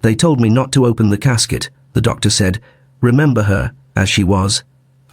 They told me not to open the casket. The doctor said, "Remember her, as she was."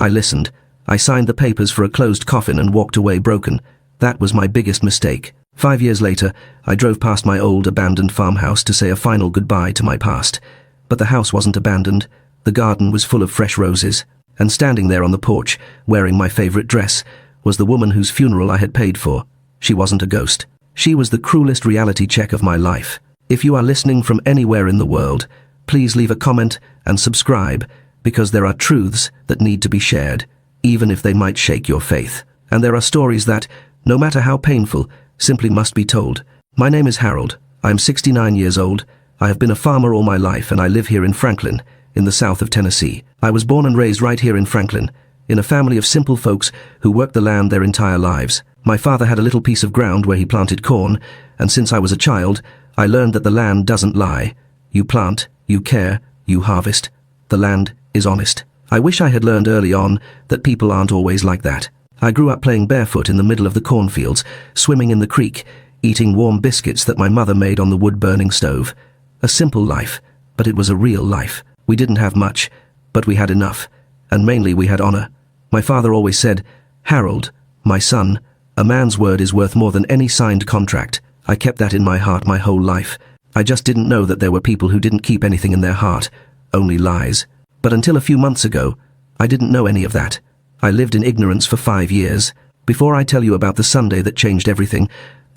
I listened. I signed the papers for a closed coffin and walked away broken. That was my biggest mistake. 5 years later, I drove past my old abandoned farmhouse to say a final goodbye to my past. But the house wasn't abandoned. The garden was full of fresh roses. And standing there on the porch, wearing my favorite dress, was the woman whose funeral I had paid for. She wasn't a ghost. She was the cruelest reality check of my life. If you are listening from anywhere in the world, please leave a comment and subscribe, because there are truths that need to be shared, even if they might shake your faith. And there are stories that, no matter how painful, simply must be told. My name is Harold. I am 69 years old. I have been a farmer all my life, and I live here in Franklin, in the south of Tennessee. I was born and raised right here in Franklin, in a family of simple folks who worked the land their entire lives. My father had a little piece of ground where he planted corn, and since I was a child, I learned that the land doesn't lie. You plant, you care, you harvest. The land is honest. I wish I had learned early on that people aren't always like that. I grew up playing barefoot in the middle of the cornfields, swimming in the creek, eating warm biscuits that my mother made on the wood-burning stove. A simple life, but it was a real life. We didn't have much, but we had enough, and mainly we had honor. My father always said, "Harold, my son, a man's word is worth more than any signed contract." I kept that in my heart my whole life. I just didn't know that there were people who didn't keep anything in their heart, only lies. But until a few months ago, I didn't know any of that. I lived in ignorance for 5 years. Before I tell you about the Sunday that changed everything,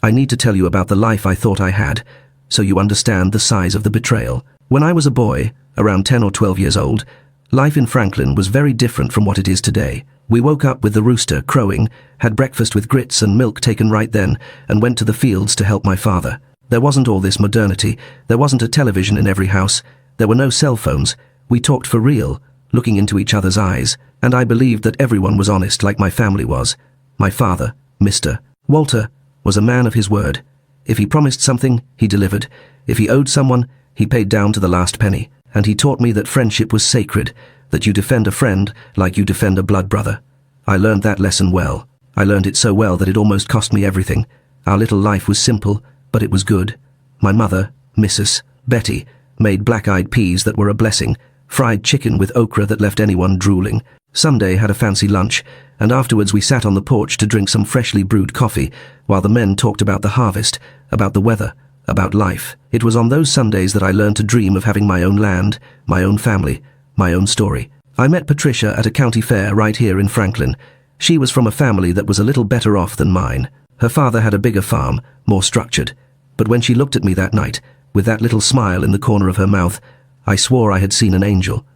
I need to tell you about the life I thought I had, so you understand the size of the betrayal. When I was a boy, around 10 or 12 years old, life in Franklin was very different from what it is today. We woke up with the rooster crowing, had breakfast with grits and milk taken right then, and went to the fields to help my father. There wasn't all this modernity. There wasn't a television in every house. There were no cell phones. We talked for real, looking into each other's eyes, and I believed that everyone was honest like my family was. My father, Mr. Walter, was a man of his word. If he promised something, he delivered. If he owed someone, he paid down to the last penny. And he taught me that friendship was sacred, that you defend a friend like you defend a blood brother. I learned that lesson well. I learned it so well that it almost cost me everything. Our little life was simple, but it was good. My mother, Mrs. Betty, made black-eyed peas that were a blessing, fried chicken with okra that left anyone drooling. Sunday had a fancy lunch, and afterwards we sat on the porch to drink some freshly brewed coffee, while the men talked about the harvest, about the weather, about life. It was on those Sundays that I learned to dream of having my own land, my own family, my own story. I met Patricia at a county fair right here in Franklin. She was from a family that was a little better off than mine. Her father had a bigger farm, more structured. But when she looked at me that night, with that little smile in the corner of her mouth, I swore I had seen an angel.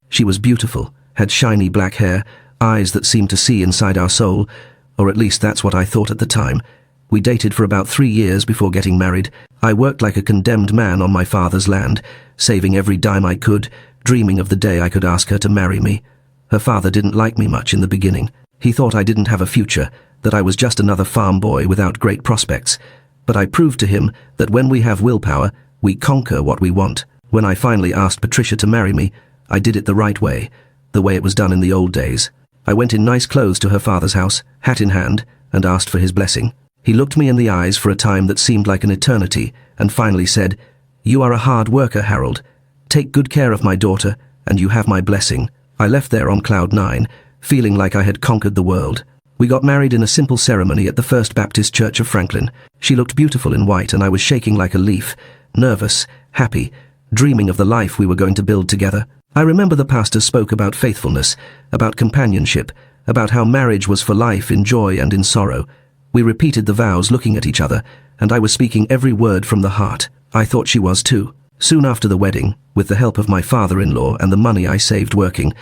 She was beautiful, had shiny black hair, eyes that seemed to see inside our soul, or at least that's what I thought at the time. We dated for about 3 years before getting married. I worked like a condemned man on my father's land, saving every dime I could, dreaming of the day I could ask her to marry me. Her father didn't like me much in the beginning. He thought I didn't have a future, that I was just another farm boy without great prospects. But I proved to him that when we have willpower, we conquer what we want. When I finally asked Patricia to marry me, I did it the right way, the way it was done in the old days. I went in nice clothes to her father's house, hat in hand, and asked for his blessing. He looked me in the eyes for a time that seemed like an eternity, and finally said, "You are a hard worker, Harold. Take good care of my daughter, and you have my blessing." I left there on cloud 9, feeling like I had conquered the world. We got married in a simple ceremony at the First Baptist Church of Franklin. She looked beautiful in white, and I was shaking like a leaf, nervous, happy, dreaming of the life we were going to build together. I remember the pastor spoke about faithfulness, about companionship, about how marriage was for life in joy and in sorrow. We repeated the vows looking at each other, and I was speaking every word from the heart. I thought she was too. Soon after the wedding, with the help of my father-in-law and the money I saved working,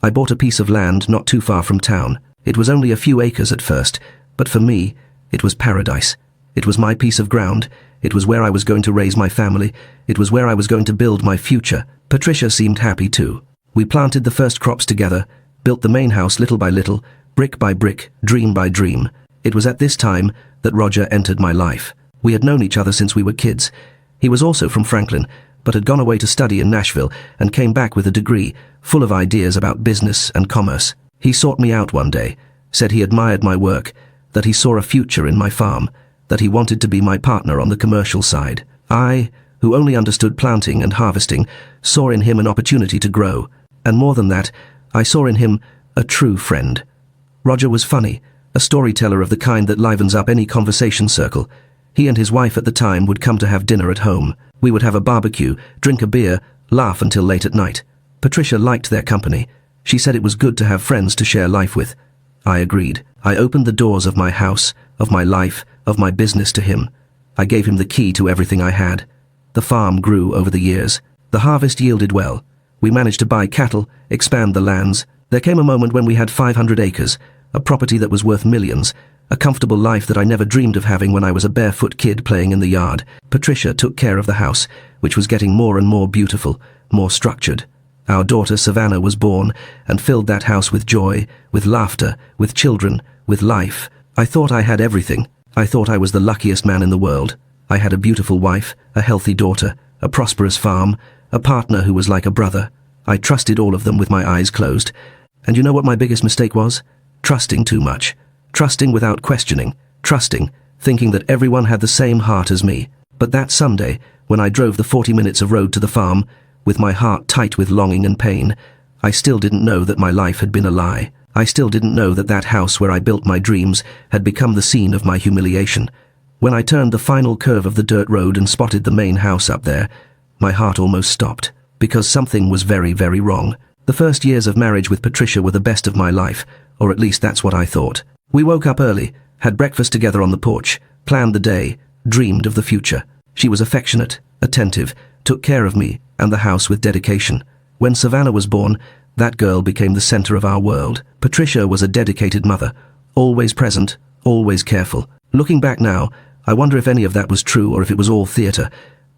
I bought a piece of land not too far from town. It was only a few acres at first, but for me, it was paradise. It was my piece of ground. It was where I was going to raise my family. It was where I was going to build my future. Patricia seemed happy too. We planted the first crops together, built the main house little by little, brick by brick, dream by dream. It was at this time that Roger entered my life. We had known each other since we were kids. He was also from Franklin, but had gone away to study in Nashville and came back with a degree, full of ideas about business and commerce. He sought me out one day, said he admired my work, that he saw a future in my farm, that he wanted to be my partner on the commercial side. I, who only understood planting and harvesting, saw in him an opportunity to grow. And more than that, I saw in him a true friend. Roger was funny, a storyteller of the kind that livens up any conversation circle. He and his wife at the time would come to have dinner at home. We would have a barbecue, drink a beer, laugh until late at night. Patricia liked their company. She said it was good to have friends to share life with. I agreed. I opened the doors of my house, of my life, of my business to him. I gave him the key to everything I had. The farm grew over the years. The harvest yielded well. We managed to buy cattle, expand the lands. There came a moment when we had 500 acres, a property that was worth millions, a comfortable life that I never dreamed of having when I was a barefoot kid playing in the yard. Patricia took care of the house, which was getting more and more beautiful, more structured. Our daughter Savannah was born and filled that house with joy, with laughter, with children, with life. I thought I had everything. I thought I was the luckiest man in the world. I had a beautiful wife, a healthy daughter, a prosperous farm, a partner who was like a brother. I trusted all of them with my eyes closed. And you know what my biggest mistake was? Trusting too much. Trusting without questioning. Trusting, thinking that everyone had the same heart as me. But that Sunday, when I drove the 40 minutes of road to the farm, with my heart tight with longing and pain, I still didn't know that my life had been a lie. I still didn't know that that house where I built my dreams had become the scene of my humiliation. When I turned the final curve of the dirt road and spotted the main house up there, my heart almost stopped, because something was very, very wrong. The first years of marriage with Patricia were the best of my life, or at least that's what I thought. We woke up early, had breakfast together on the porch, planned the day, dreamed of the future. She was affectionate, attentive, took care of me and the house with dedication. When Savannah was born, that girl became the center of our world. Patricia was a dedicated mother, always present, always careful. Looking back now, I wonder if any of that was true or if it was all theater.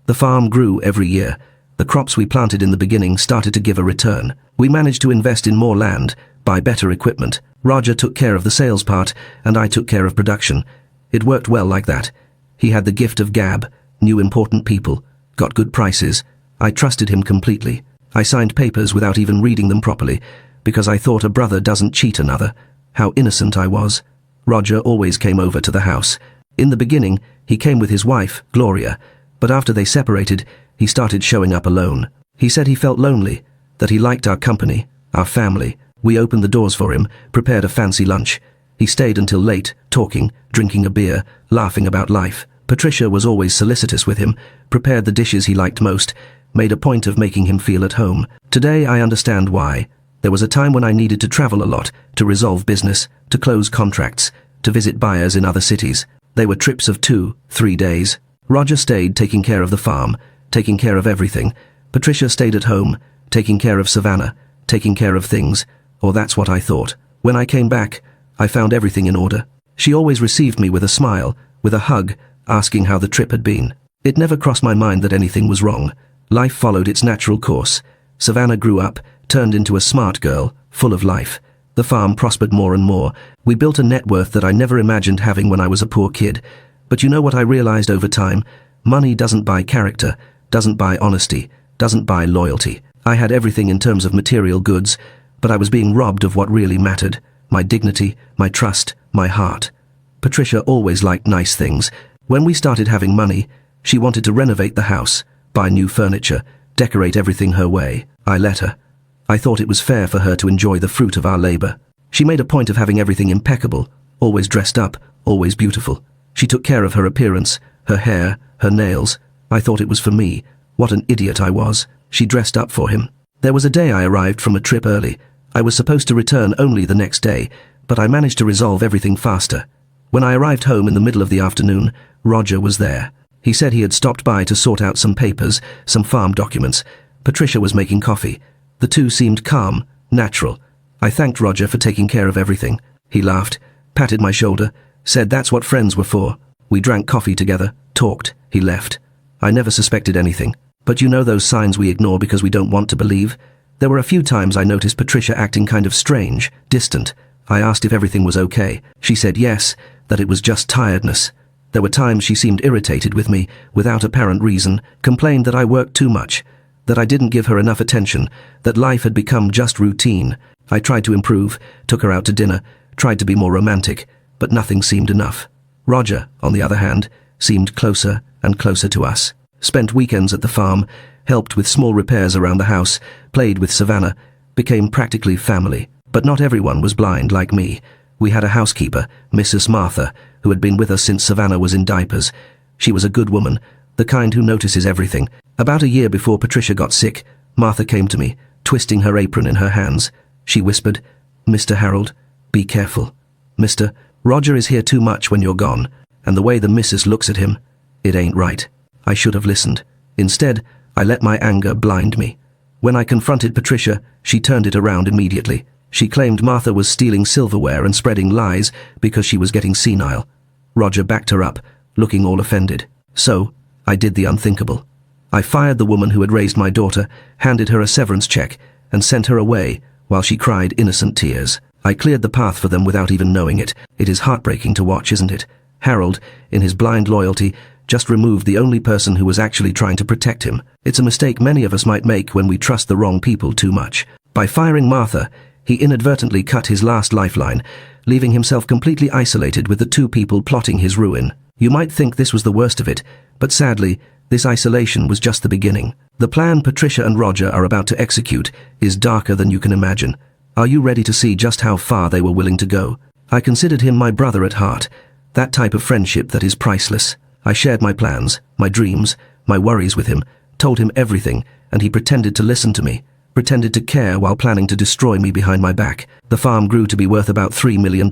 The farm grew every year. The crops we planted in the beginning started to give a return. We managed to invest in more land, buy better equipment. Roger took care of the sales part, and I took care of production. It worked well like that. He had the gift of gab, knew important people, got good prices. I trusted him completely. I signed papers without even reading them properly, because I thought a brother doesn't cheat another. How innocent I was. Roger always came over to the house. In the beginning, he came with his wife, Gloria, but after they separated, he started showing up alone. He said he felt lonely, that he liked our company, our family. We opened the doors for him, prepared a fancy lunch. He stayed until late, talking, drinking a beer, laughing about life. Patricia was always solicitous with him, prepared the dishes he liked most, made a point of making him feel at home. Today I understand why. There was a time when I needed to travel a lot, to resolve business, to close contracts, to visit buyers in other cities. They were trips of 2-3 days. Roger stayed taking care of the farm, taking care of everything. Patricia stayed at home, taking care of Savannah, taking care of things, or that's what I thought. When I came back, I found everything in order. She always received me with a smile, with a hug, asking how the trip had been. It never crossed my mind that anything was wrong. Life followed its natural course. Savannah grew up, turned into a smart girl, full of life. The farm prospered more and more. We built a net worth that I never imagined having when I was a poor kid. But you know what I realized over time? Money doesn't buy character, doesn't buy honesty, doesn't buy loyalty. I had everything in terms of material goods, but I was being robbed of what really mattered. My dignity, my trust, my heart. Patricia always liked nice things. When we started having money, she wanted to renovate the house, buy new furniture, decorate everything her way. I let her. I thought it was fair for her to enjoy the fruit of our labor. She made a point of having everything impeccable, always dressed up, always beautiful. She took care of her appearance, her hair, her nails. I thought it was for me. What an idiot I was. She dressed up for him. There was a day I arrived from a trip early. I was supposed to return only the next day, but I managed to resolve everything faster. When I arrived home in the middle of the afternoon, Roger was there. He said he had stopped by to sort out some papers, some farm documents. Patricia was making coffee. The two seemed calm, natural. I thanked Roger for taking care of everything. He laughed, patted my shoulder, said that's what friends were for. We drank coffee together, talked, he left. I never suspected anything. But you know those signs we ignore because we don't want to believe? There were a few times I noticed Patricia acting kind of strange, distant. I asked if everything was okay. She said yes, that it was just tiredness. There were times she seemed irritated with me, without apparent reason, complained that I worked too much, that I didn't give her enough attention, that life had become just routine. I tried to improve, took her out to dinner, tried to be more romantic, but nothing seemed enough. Roger, on the other hand, seemed closer and closer to us. spent weekends at the farm, helped with small repairs around the house, played with Savannah, became practically family. But not everyone was blind like me. We had a housekeeper, Mrs. Martha, who had been with us since Savannah was in diapers. She was a good woman, the kind who notices everything. About a year before Patricia got sick, Martha came to me, twisting her apron in her hands. She whispered, "Mr. Harold, be careful. Mr. Roger is here too much when you're gone, and the way the missus looks at him, it ain't right." I should have listened. Instead, I let my anger blind me. When I confronted Patricia, she turned it around immediately. She claimed Martha was stealing silverware and spreading lies because she was getting senile. Roger backed her up, looking all offended. So, I did the unthinkable. I fired the woman who had raised my daughter, handed her a severance check, and sent her away while she cried innocent tears. I cleared the path for them without even knowing it. It is heartbreaking to watch, isn't it? Harold, in his blind loyalty, just removed the only person who was actually trying to protect him. It's a mistake many of us might make when we trust the wrong people too much. By firing Martha, he inadvertently cut his last lifeline, leaving himself completely isolated with the two people plotting his ruin. You might think this was the worst of it, but sadly, this isolation was just the beginning. The plan Patricia and Roger are about to execute is darker than you can imagine. Are you ready to see just how far they were willing to go? I considered him my brother at heart, that type of friendship that is priceless. I shared my plans, my dreams, my worries with him, told him everything, and he pretended to listen to me, pretended to care while planning to destroy me behind my back. The farm grew to be worth about $3 million,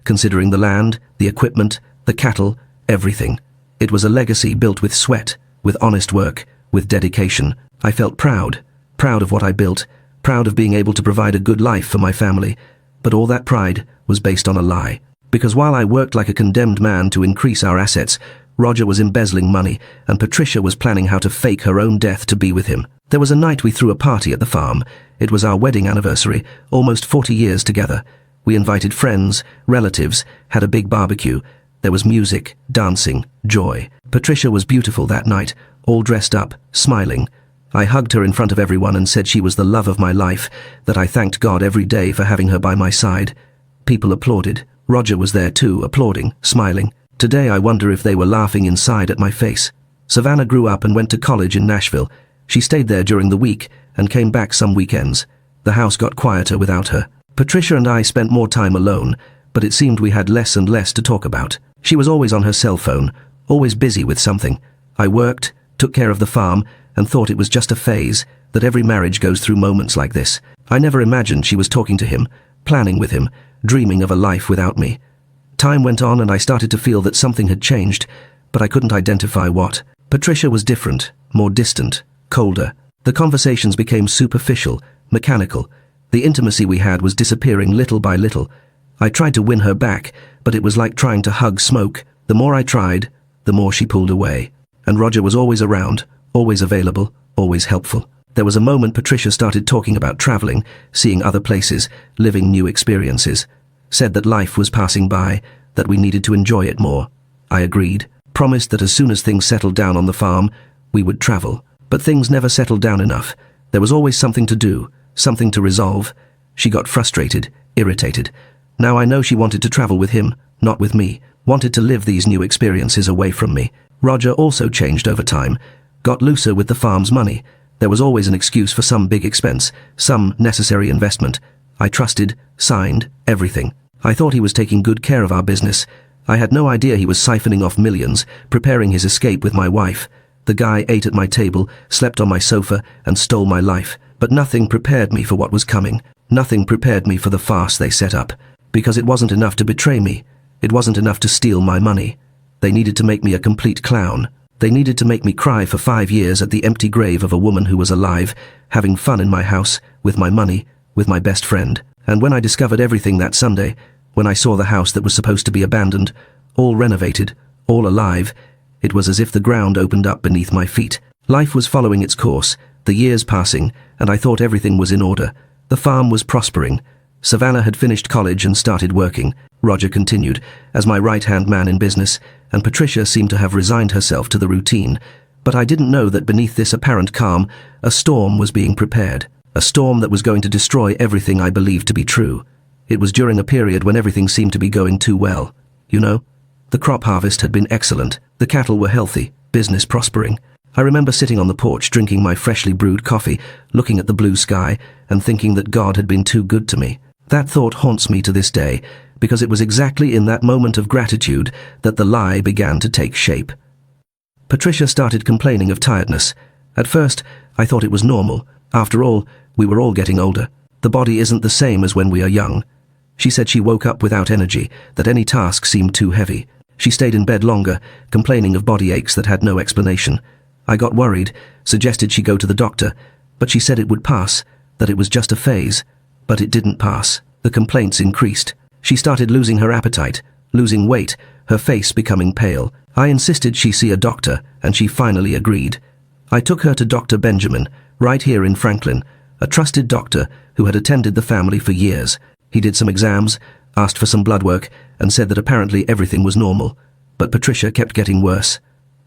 considering the land, the equipment, the cattle, everything. It was a legacy built with sweat, with honest work, with dedication. I felt proud of what I built, proud of being able to provide a good life for my family. But all that pride was based on a lie. Because while I worked like a condemned man to increase our assets, Roger was embezzling money, and Patricia was planning how to fake her own death to be with him. There was a night we threw a party at the farm. It was our wedding anniversary, almost 40 years together. We invited friends, relatives, had a big barbecue. There was music, dancing, joy. Patricia was beautiful that night, all dressed up, smiling. I hugged her in front of everyone and said she was the love of my life, that I thanked God every day for having her by my side. People applauded. Roger was there too, applauding, smiling. Today I wonder if they were laughing inside at my face. Savannah grew up and went to college in Nashville. She stayed there during the week and came back some weekends. The house got quieter without her. Patricia and I spent more time alone, but it seemed we had less and less to talk about. She was always on her cell phone, always busy with something. I worked, took care of the farm, and thought it was just a phase, that every marriage goes through moments like this. I never imagined she was talking to him, planning with him, dreaming of a life without me. Time went on and I started to feel that something had changed, but I couldn't identify what. Patricia was different, more distant, colder. The conversations became superficial, mechanical. The intimacy we had was disappearing little by little. I tried to win her back, but it was like trying to hug smoke. The more I tried, the more she pulled away. And Roger was always around, always available, always helpful. There was a moment Patricia started talking about traveling, seeing other places, living new experiences. Said that life was passing by, that we needed to enjoy it more. I agreed, promised that as soon as things settled down on the farm, we would travel. But things never settled down enough. There was always something to do, something to resolve. She got frustrated, irritated. Now I know she wanted to travel with him, not with me, wanted to live these new experiences away from me. Roger also changed over time, got looser with the farm's money. There was always an excuse for some big expense, some necessary investment. I trusted, signed, everything. I thought he was taking good care of our business. I had no idea he was siphoning off millions, preparing his escape with my wife. The guy ate at my table, slept on my sofa, and stole my life. But nothing prepared me for what was coming. Nothing prepared me for the farce they set up. Because it wasn't enough to betray me. It wasn't enough to steal my money. They needed to make me a complete clown. They needed to make me cry for 5 years at the empty grave of a woman who was alive, having fun in my house, with my money, with my best friend. And when I discovered everything that Sunday, when I saw the house that was supposed to be abandoned, all renovated, all alive, it was as if the ground opened up beneath my feet. Life was following its course, the years passing, and I thought everything was in order. The farm was prospering. Savannah had finished college and started working. Roger continued, as my right-hand man in business, and Patricia seemed to have resigned herself to the routine. But I didn't know that beneath this apparent calm, a storm was being prepared. A storm that was going to destroy everything I believed to be true. It was during a period when everything seemed to be going too well. You know, the crop harvest had been excellent, the cattle were healthy, business prospering. I remember sitting on the porch drinking my freshly brewed coffee, looking at the blue sky, and thinking that God had been too good to me. That thought haunts me to this day, because it was exactly in that moment of gratitude that the lie began to take shape. Patricia started complaining of tiredness. At first, I thought it was normal. After all, we were all getting older. The body isn't the same as when we are young. She said she woke up without energy, that any task seemed too heavy. She stayed in bed longer, complaining of body aches that had no explanation. I got worried, suggested she go to the doctor, but she said it would pass, that it was just a phase. But it didn't pass. The complaints increased. She started losing her appetite, losing weight, her face becoming pale. I insisted she see a doctor, and she finally agreed. I took her to Dr. Benjamin, right here in Franklin, a trusted doctor who had attended the family for years. He did some exams, asked for some blood work, and said that apparently everything was normal. But Patricia kept getting worse.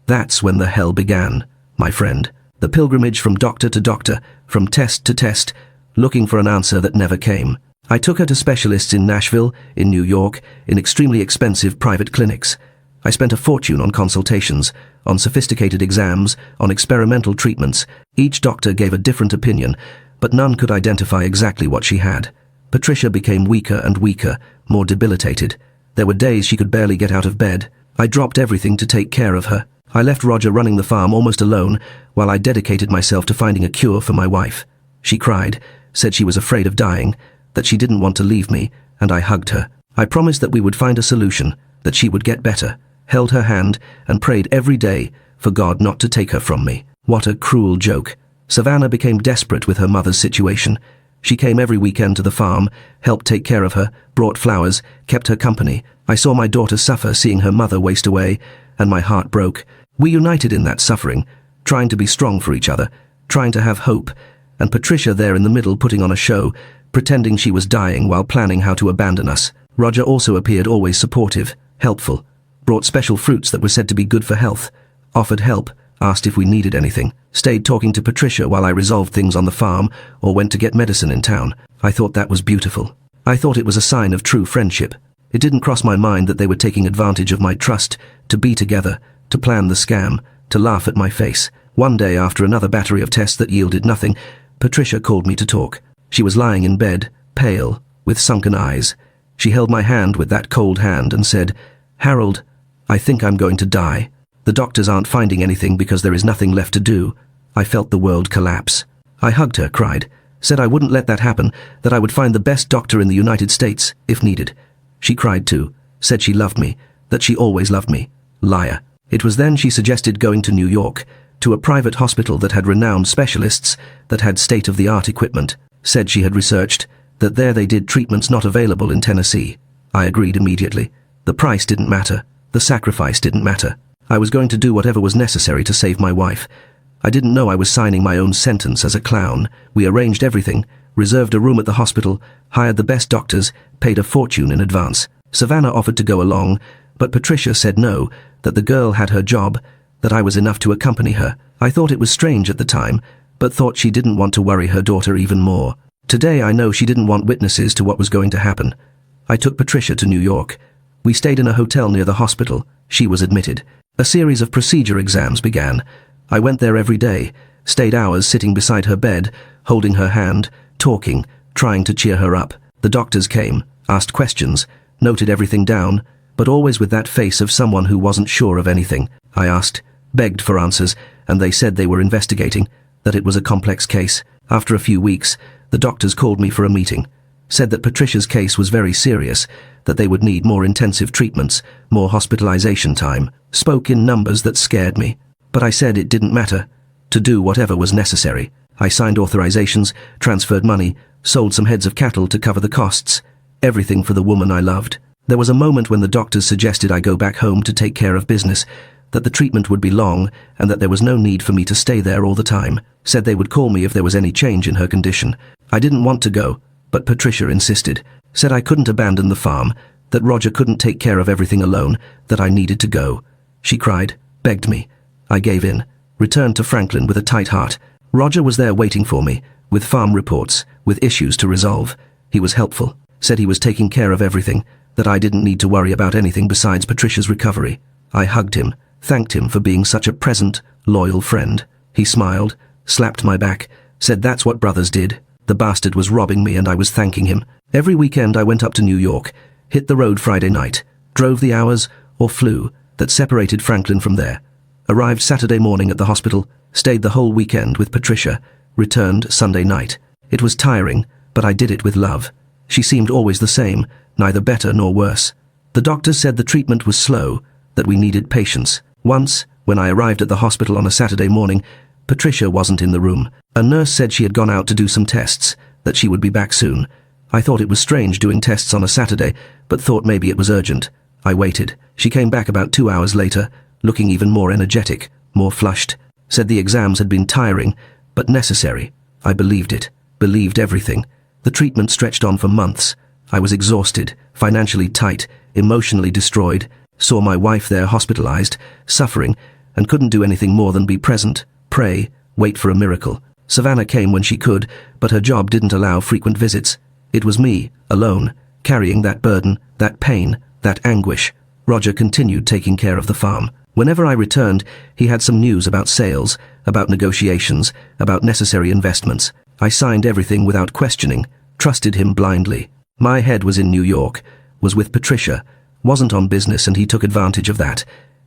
That's when the hell began, my friend. The pilgrimage from doctor to doctor, from test to test, looking for an answer that never came. I took her to specialists in Nashville, in New York, in extremely expensive private clinics. I spent a fortune on consultations, on sophisticated exams, on experimental treatments. Each doctor gave a different opinion, but none could identify exactly what she had. Patricia became weaker and weaker, more debilitated. There were days she could barely get out of bed. I dropped everything to take care of her. I left Roger running the farm almost alone, while I dedicated myself to finding a cure for my wife. She cried, said she was afraid of dying, that she didn't want to leave me, and I hugged her. I promised that we would find a solution, that she would get better, held her hand, and prayed every day for God not to take her from me. What a cruel joke. Savannah became desperate with her mother's situation. She came every weekend to the farm, helped take care of her, brought flowers, kept her company. I saw my daughter suffer seeing her mother waste away, and my heart broke. We united in that suffering, trying to be strong for each other, trying to have hope, and Patricia there in the middle putting on a show, pretending she was dying while planning how to abandon us. Roger also appeared always supportive, helpful, brought special fruits that were said to be good for health, offered help, asked if we needed anything, stayed talking to Patricia while I resolved things on the farm or went to get medicine in town. I thought that was beautiful. I thought it was a sign of true friendship. It didn't cross my mind that they were taking advantage of my trust, to be together, to plan the scam, to laugh at my face. One day, after another battery of tests that yielded nothing, Patricia called me to talk. She was lying in bed, pale, with sunken eyes. She held my hand with that cold hand and said, "Harold, I think I'm going to die. The doctors aren't finding anything because there is nothing left to do." I felt the world collapse. I hugged her, cried, said I wouldn't let that happen, that I would find the best doctor in the United States, if needed. She cried too, said she loved me, that she always loved me. Liar. It was then she suggested going to New York, to a private hospital that had renowned specialists, that had state-of-the-art equipment. Said she had researched, that there they did treatments not available in Tennessee. I agreed immediately. The price didn't matter. The sacrifice didn't matter. I was going to do whatever was necessary to save my wife. I didn't know I was signing my own sentence as a clown. We arranged everything, reserved a room at the hospital, hired the best doctors, paid a fortune in advance. Savannah offered to go along, but Patricia said no, that the girl had her job, that I was enough to accompany her. I thought it was strange at the time, but thought she didn't want to worry her daughter even more. Today I know she didn't want witnesses to what was going to happen. I took Patricia to New York. We stayed in a hotel near the hospital. She was admitted. A series of procedure exams began. I went there every day, stayed hours sitting beside her bed, holding her hand, talking, trying to cheer her up. The doctors came, asked questions, noted everything down, but always with that face of someone who wasn't sure of anything. I asked, begged for answers, and they said they were investigating, that it was a complex case. After a few weeks, the doctors called me for a meeting, said that Patricia's case was very serious, that they would need more intensive treatments, more hospitalization time, spoke in numbers that scared me. But I said it didn't matter, to do whatever was necessary. I signed authorizations, transferred money, sold some heads of cattle to cover the costs, everything for the woman I loved. There was a moment when the doctors suggested I go back home to take care of business, that the treatment would be long and that there was no need for me to stay there all the time. Said they would call me if there was any change in her condition. I didn't want to go, but Patricia insisted. Said I couldn't abandon the farm, that Roger couldn't take care of everything alone, that I needed to go. She cried, begged me. I gave in, returned to Franklin with a tight heart. Roger was there waiting for me, with farm reports, with issues to resolve. He was helpful, said he was taking care of everything, that I didn't need to worry about anything besides Patricia's recovery. I hugged him, thanked him for being such a present, loyal friend. He smiled, slapped my back, said that's what brothers did. The bastard was robbing me and I was thanking him. Every weekend I went up to New York, hit the road Friday night, drove the hours, or flew, that separated Franklin from there. Arrived Saturday morning at the hospital, stayed the whole weekend with Patricia, returned Sunday night. It was tiring, but I did it with love. She seemed always the same, neither better nor worse. The doctors said the treatment was slow, that we needed patience. Once, when I arrived at the hospital on a Saturday morning, Patricia wasn't in the room. A nurse said she had gone out to do some tests, that she would be back soon. I thought it was strange doing tests on a Saturday, but thought maybe it was urgent. I waited. She came back about 2 hours later, looking even more energetic, more flushed. Said the exams had been tiring, but necessary. I believed it. Believed everything. The treatment stretched on for months. I was exhausted, financially tight, emotionally destroyed. Saw my wife there hospitalized, suffering, and couldn't do anything more than be present, pray, wait for a miracle. Savannah came when she could, but her job didn't allow frequent visits. It was me, alone, carrying that burden, that pain, that anguish. Roger continued taking care of the farm. Whenever I returned, he had some news about sales, about negotiations, about necessary investments. I signed everything without questioning, trusted him blindly. My head was in New York, was with Patricia, wasn't on business, and he took advantage of that.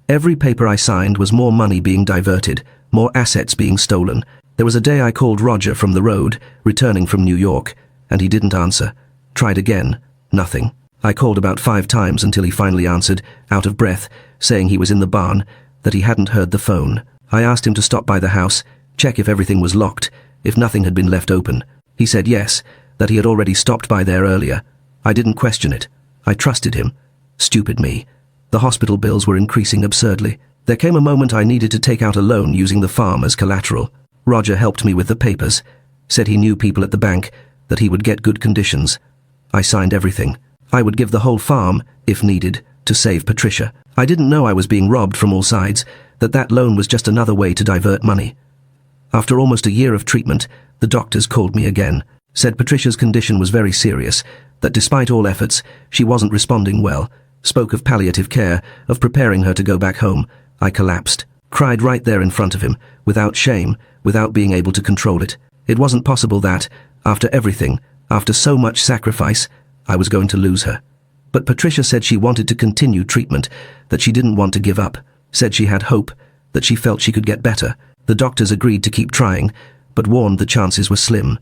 Every paper I signed was more money being diverted, more assets being stolen. There was a day I called Roger from the road, returning from New York, and he didn't answer. Tried again, nothing. I called about 5 times until he finally answered, out of breath, saying he was in the barn, that he hadn't heard the phone. I asked him to stop by the house, check if everything was locked, if nothing had been left open. He said yes, that he had already stopped by there earlier. I didn't question it. I trusted him. Stupid me. The hospital bills were increasing absurdly. There came a moment I needed to take out a loan using the farm as collateral. Roger helped me with the papers, said he knew people at the bank, that he would get good conditions. I signed everything. I would give the whole farm, if needed, to save Patricia. I didn't know I was being robbed from all sides, that loan was just another way to divert money. After almost a year of treatment, the doctors called me again, said Patricia's condition was very serious, that despite all efforts, she wasn't responding well, spoke of palliative care, of preparing her to go back home. I collapsed, cried right there in front of him, without shame, without being able to control it. It wasn't possible that, after everything, after so much sacrifice, I was going to lose her. But Patricia said she wanted to continue treatment, that she didn't want to give up, said she had hope, that she felt she could get better. The doctors agreed to keep trying, but warned the chances were slim.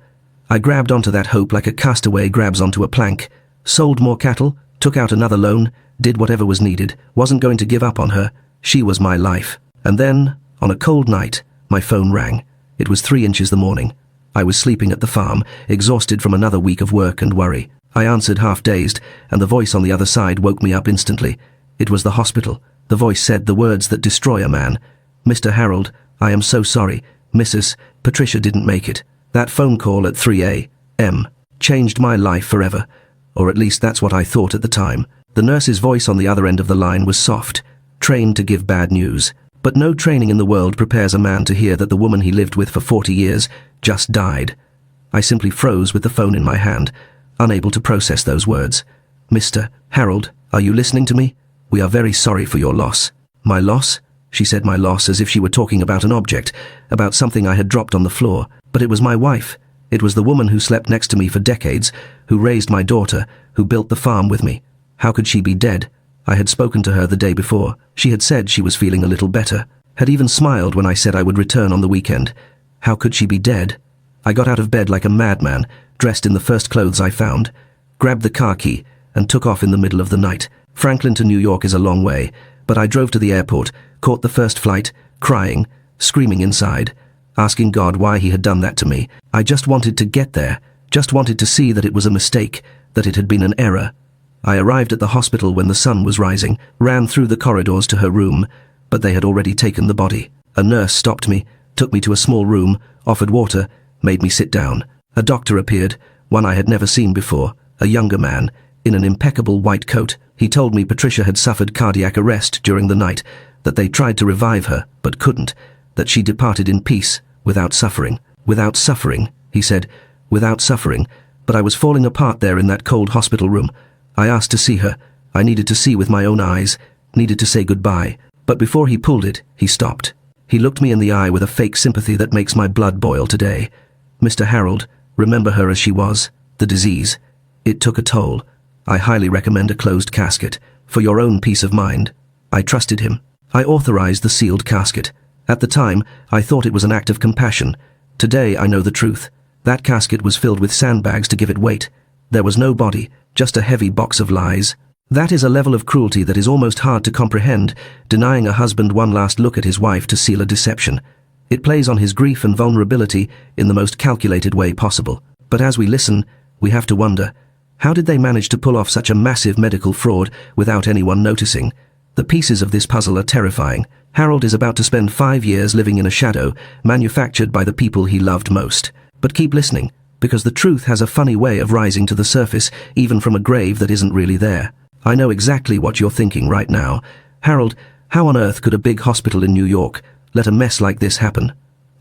I grabbed onto that hope like a castaway grabs onto a plank, sold more cattle, took out another loan, did whatever was needed, wasn't going to give up on her. She was my life. And then, on a cold night, my phone rang. It was 3 inches the morning. I was sleeping at the farm, exhausted from another week of work and worry. I answered half-dazed, and the voice on the other side woke me up instantly. It was the hospital. The voice said the words that destroy a man. "Mr. Harold, I am so sorry. Mrs. Patricia didn't make it." That phone call at 3 a.m. changed my life forever, or at least that's what I thought at the time. The nurse's voice on the other end of the line was soft, trained to give bad news. But no training in the world prepares a man to hear that the woman he lived with for 40 years just died. I simply froze with the phone in my hand, unable to process those words. "Mr. Harold, are you listening to me? We are very sorry for your loss." "My loss?" She said my loss as if she were talking about an object, about something I had dropped on the floor. But it was my wife. It was the woman who slept next to me for decades, who raised my daughter, who built the farm with me. How could she be dead? I had spoken to her the day before. She had said she was feeling a little better, had even smiled when I said I would return on the weekend. How could she be dead? I got out of bed like a madman, dressed in the first clothes I found, grabbed the car key, and took off in the middle of the night. Franklin to New York is a long way, but I drove to the airport, caught the first flight, crying, screaming inside, asking God why he had done that to me. I just wanted to get there, just wanted to see that it was a mistake, that it had been an error. I arrived at the hospital when the sun was rising, ran through the corridors to her room, but they had already taken the body. A nurse stopped me, took me to a small room, offered water, made me sit down. A doctor appeared, one I had never seen before, a younger man, in an impeccable white coat. He told me Patricia had suffered cardiac arrest during the night, that they tried to revive her, but couldn't, that she departed in peace, without suffering. Without suffering, he said, without suffering, but I was falling apart there in that cold hospital room. I asked to see her. I needed to see with my own eyes, needed to say goodbye, but before he pulled it, he stopped. He looked me in the eye with a fake sympathy that makes my blood boil today. Mr. Harold, remember her as she was. The disease. It took a toll. I highly recommend a closed casket, for your own peace of mind. I trusted him. I authorized the sealed casket. At the time, I thought it was an act of compassion. Today, I know the truth. That casket was filled with sandbags to give it weight. There was no body, just a heavy box of lies. That is a level of cruelty that is almost hard to comprehend, denying a husband one last look at his wife to seal a deception. It plays on his grief and vulnerability in the most calculated way possible. But as we listen, we have to wonder, how did they manage to pull off such a massive medical fraud without anyone noticing? The pieces of this puzzle are terrifying. Harold is about to spend 5 years living in a shadow, manufactured by the people he loved most. But keep listening, because the truth has a funny way of rising to the surface, even from a grave that isn't really there. I know exactly what you're thinking right now. Harold, how on earth could a big hospital in New York let a mess like this happen?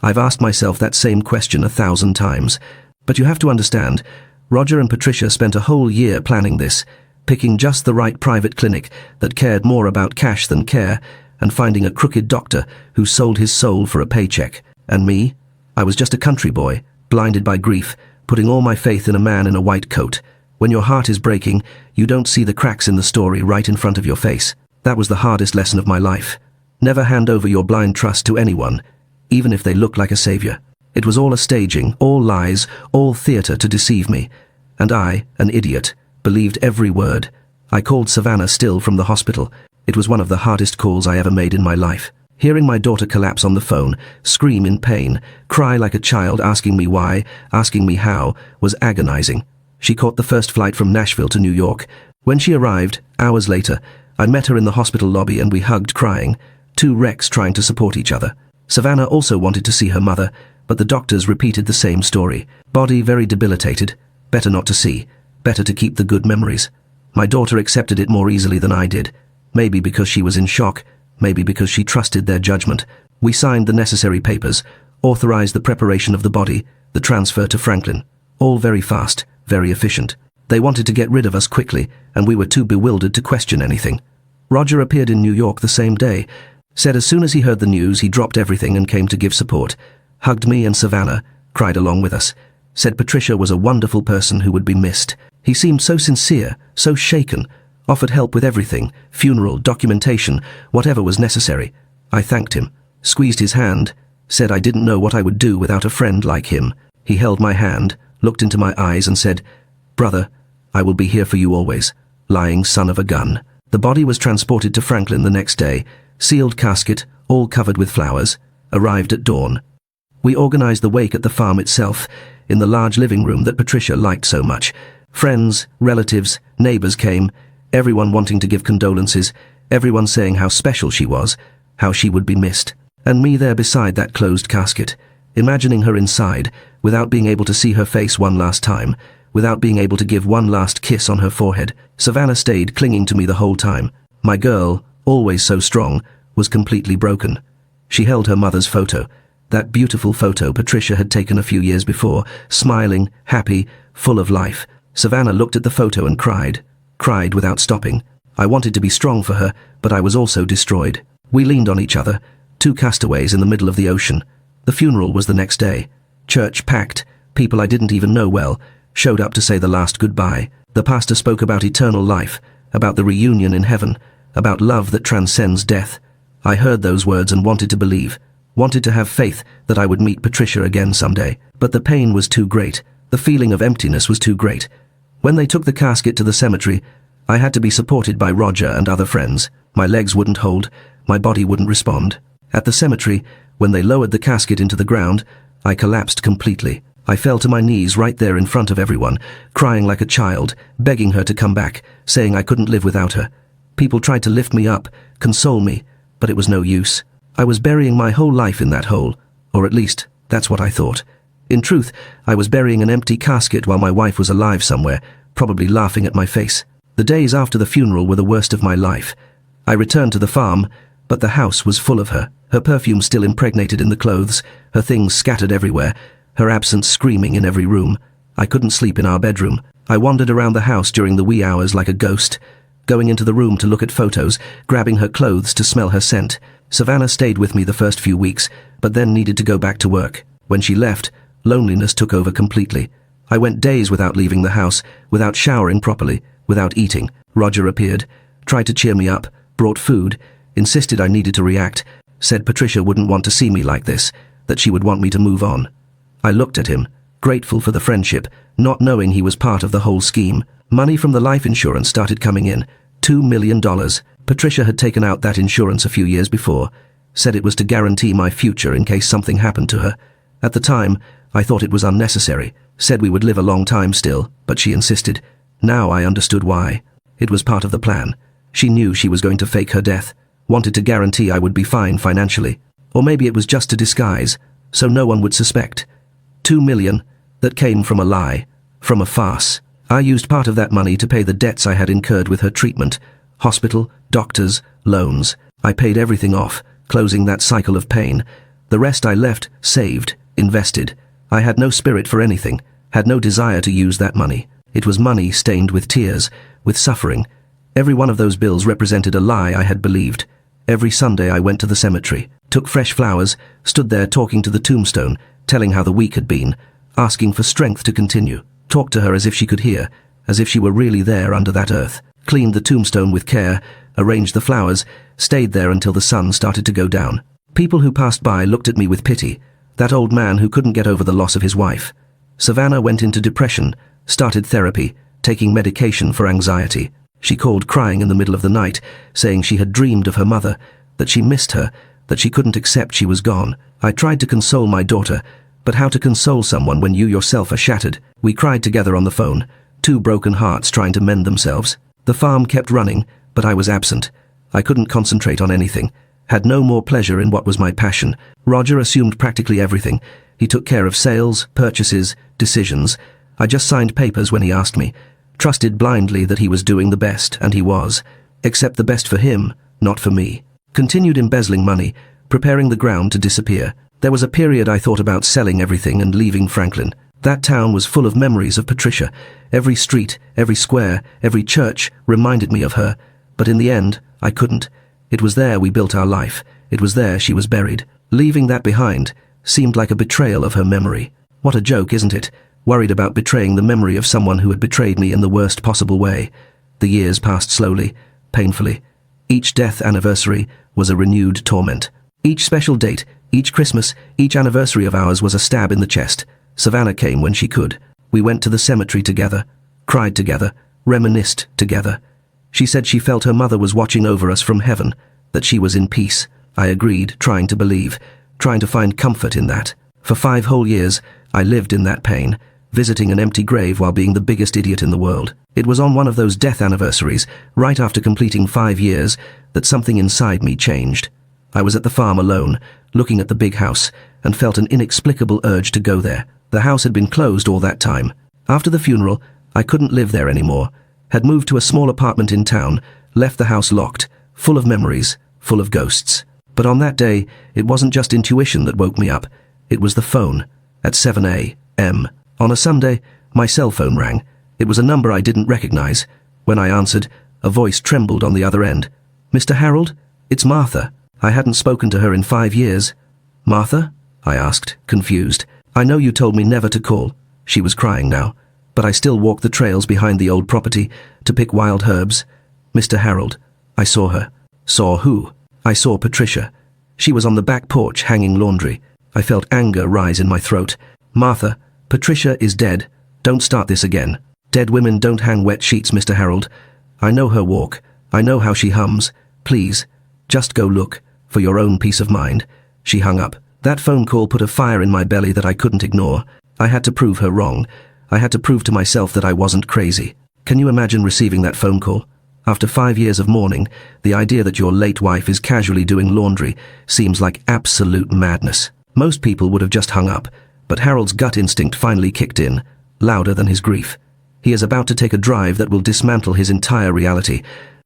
I've asked myself that same question 1,000 times. But you have to understand, Roger and Patricia spent a whole year planning this, picking just the right private clinic that cared more about cash than care, and finding a crooked doctor who sold his soul for a paycheck. And me? I was just a country boy, blinded by grief, putting all my faith in a man in a white coat. When your heart is breaking, you don't see the cracks in the story right in front of your face. That was the hardest lesson of my life. Never hand over your blind trust to anyone, even if they look like a savior. It was all a staging, all lies, all theater to deceive me. And I, an idiot, believed every word. I called Savannah still from the hospital. It was one of the hardest calls I ever made in my life. Hearing my daughter collapse on the phone, scream in pain, cry like a child asking me why, asking me how, was agonizing. She caught the first flight from Nashville to New York. When she arrived, hours later, I met her in the hospital lobby and we hugged crying, two wrecks trying to support each other. Savannah also wanted to see her mother, but the doctors repeated the same story. Body very debilitated, better not to see, better to keep the good memories. My daughter accepted it more easily than I did, maybe because she was in shock, maybe because she trusted their judgment. We signed the necessary papers, authorized the preparation of the body, the transfer to Franklin. All very fast, very efficient. They wanted to get rid of us quickly, and we were too bewildered to question anything. Roger appeared in New York the same day, said as soon as he heard the news he dropped everything and came to give support, hugged me and Savannah, cried along with us, said Patricia was a wonderful person who would be missed. He seemed so sincere, so shaken, offered help with everything, funeral, documentation, whatever was necessary. I thanked him, squeezed his hand, said I didn't know what I would do without a friend like him. He held my hand, looked into my eyes and said, "Brother, I will be here for you always, lying son of a gun." The body was transported to Franklin the next day, sealed casket, all covered with flowers, arrived at dawn. We organized the wake at the farm itself, in the large living room that Patricia liked so much. Friends, relatives, neighbors came, everyone wanting to give condolences, everyone saying how special she was, how she would be missed. And me there beside that closed casket, imagining her inside, without being able to see her face one last time, without being able to give one last kiss on her forehead. Savannah stayed clinging to me the whole time. My girl, always so strong, was completely broken. She held her mother's photo, that beautiful photo Patricia had taken a few years before, smiling, happy, full of life. Savannah looked at the photo and cried without stopping. I wanted to be strong for her, but I was also destroyed. We leaned on each other, two castaways in the middle of the ocean. The funeral was the next day. Church packed, people I didn't even know well, showed up to say the last goodbye. The pastor spoke about eternal life, about the reunion in heaven, about love that transcends death. I heard those words and wanted to believe, wanted to have faith that I would meet Patricia again someday. But the pain was too great, the feeling of emptiness was too great. When they took the casket to the cemetery, I had to be supported by Roger and other friends. My legs wouldn't hold, my body wouldn't respond. At the cemetery, when they lowered the casket into the ground, I collapsed completely. I fell to my knees right there in front of everyone, crying like a child, begging her to come back, saying I couldn't live without her. People tried to lift me up, console me, but it was no use. I was burying my whole life in that hole, or at least, that's what I thought. In truth, I was burying an empty casket while my wife was alive somewhere, probably laughing at my face. The days after the funeral were the worst of my life. I returned to the farm, but the house was full of her, her perfume still impregnated in the clothes, her things scattered everywhere, her absence screaming in every room. I couldn't sleep in our bedroom. I wandered around the house during the wee hours like a ghost. going into the room to look at photos, grabbing her clothes to smell her scent. Savannah stayed with me the first few weeks, but then needed to go back to work. When she left, loneliness took over completely. I went days without leaving the house, without showering properly, without eating. Roger appeared, tried to cheer me up, brought food, insisted I needed to react, said Patricia wouldn't want to see me like this, that she would want me to move on. I looked at him, grateful for the friendship, not knowing he was part of the whole scheme. Money from the life insurance started coming in, $2 million. Patricia had taken out that insurance a few years before, said it was to guarantee my future in case something happened to her. At the time, I thought it was unnecessary, said we would live a long time still, but she insisted. Now I understood why. It was part of the plan. She knew she was going to fake her death, wanted to guarantee I would be fine financially. Or maybe it was just a disguise, so no one would suspect. $2 million, that came from a lie, from a farce. I used part of that money to pay the debts I had incurred with her treatment, hospital, doctors, loans. I paid everything off, closing that cycle of pain. The rest I left, saved, invested. I had no spirit for anything, had no desire to use that money. It was money stained with tears, with suffering. Every one of those bills represented a lie I had believed. Every Sunday I went to the cemetery, took fresh flowers, stood there talking to the tombstone, telling how the week had been, asking for strength to continue. Talked to her as if she could hear, as if she were really there under that earth. Cleaned the tombstone with care, arranged the flowers, stayed there until the sun started to go down. People who passed by looked at me with pity. That old man who couldn't get over the loss of his wife. Savannah went into depression, started therapy, taking medication for anxiety. She called crying in the middle of the night, saying she had dreamed of her mother, that she missed her, that she couldn't accept she was gone. I tried to console my daughter, but how to console someone when you yourself are shattered? We cried together on the phone, two broken hearts trying to mend themselves. The farm kept running, but I was absent. I couldn't concentrate on anything, had no more pleasure in what was my passion. Roger assumed practically everything. He took care of sales, purchases, decisions. I just signed papers when he asked me, trusted blindly that he was doing the best, and he was. Except the best for him, not for me. Continued embezzling money, preparing the ground to disappear. There was a period I thought about selling everything and leaving Franklin. That town was full of memories of Patricia. Every street, every square, every church reminded me of her. But in the end, I couldn't. It was there we built our life. It was there she was buried. Leaving that behind seemed like a betrayal of her memory. What a joke, isn't it? Worried about betraying the memory of someone who had betrayed me in the worst possible way. The years passed slowly, painfully. Each death anniversary was a renewed torment. Each special date, each Christmas, each anniversary of ours was a stab in the chest. Savannah came when she could. We went to the cemetery together, cried together, reminisced together. She said she felt her mother was watching over us from heaven, that she was in peace. I agreed, trying to believe, trying to find comfort in that. For 5 whole years, I lived in that pain, visiting an empty grave while being the biggest idiot in the world. It was on one of those death anniversaries, right after completing 5 years, that something inside me changed. I was at the farm alone, looking at the big house, and felt an inexplicable urge to go there. The house had been closed all that time. After the funeral, I couldn't live there anymore. Had moved to a small apartment in town, left the house locked, full of memories, full of ghosts. But on that day, it wasn't just intuition that woke me up. It was the phone, at 7 a.m. On a Sunday, my cell phone rang. It was a number I didn't recognize. When I answered, a voice trembled on the other end. "Mr. Harold? It's Martha." I hadn't spoken to her in 5 years. "Martha?" I asked, confused. "I know you told me never to call." She was crying now, but I still walked the trails behind the old property to pick wild herbs. "Mr. Harold." I saw her. Saw who? I saw Patricia. She was on the back porch hanging laundry. I felt anger rise in my throat. "Martha, Patricia is dead. Don't start this again. Dead women don't hang wet sheets, Mr. Harold. I know her walk. I know how she hums. Please, just go look, for your own peace of mind." She hung up. That phone call put a fire in my belly that I couldn't ignore. I had to prove her wrong. I had to prove to myself that I wasn't crazy. Can you imagine receiving that phone call? After 5 years of mourning, the idea that your late wife is casually doing laundry seems like absolute madness. Most people would have just hung up, but Harold's gut instinct finally kicked in, louder than his grief. He is about to take a drive that will dismantle his entire reality.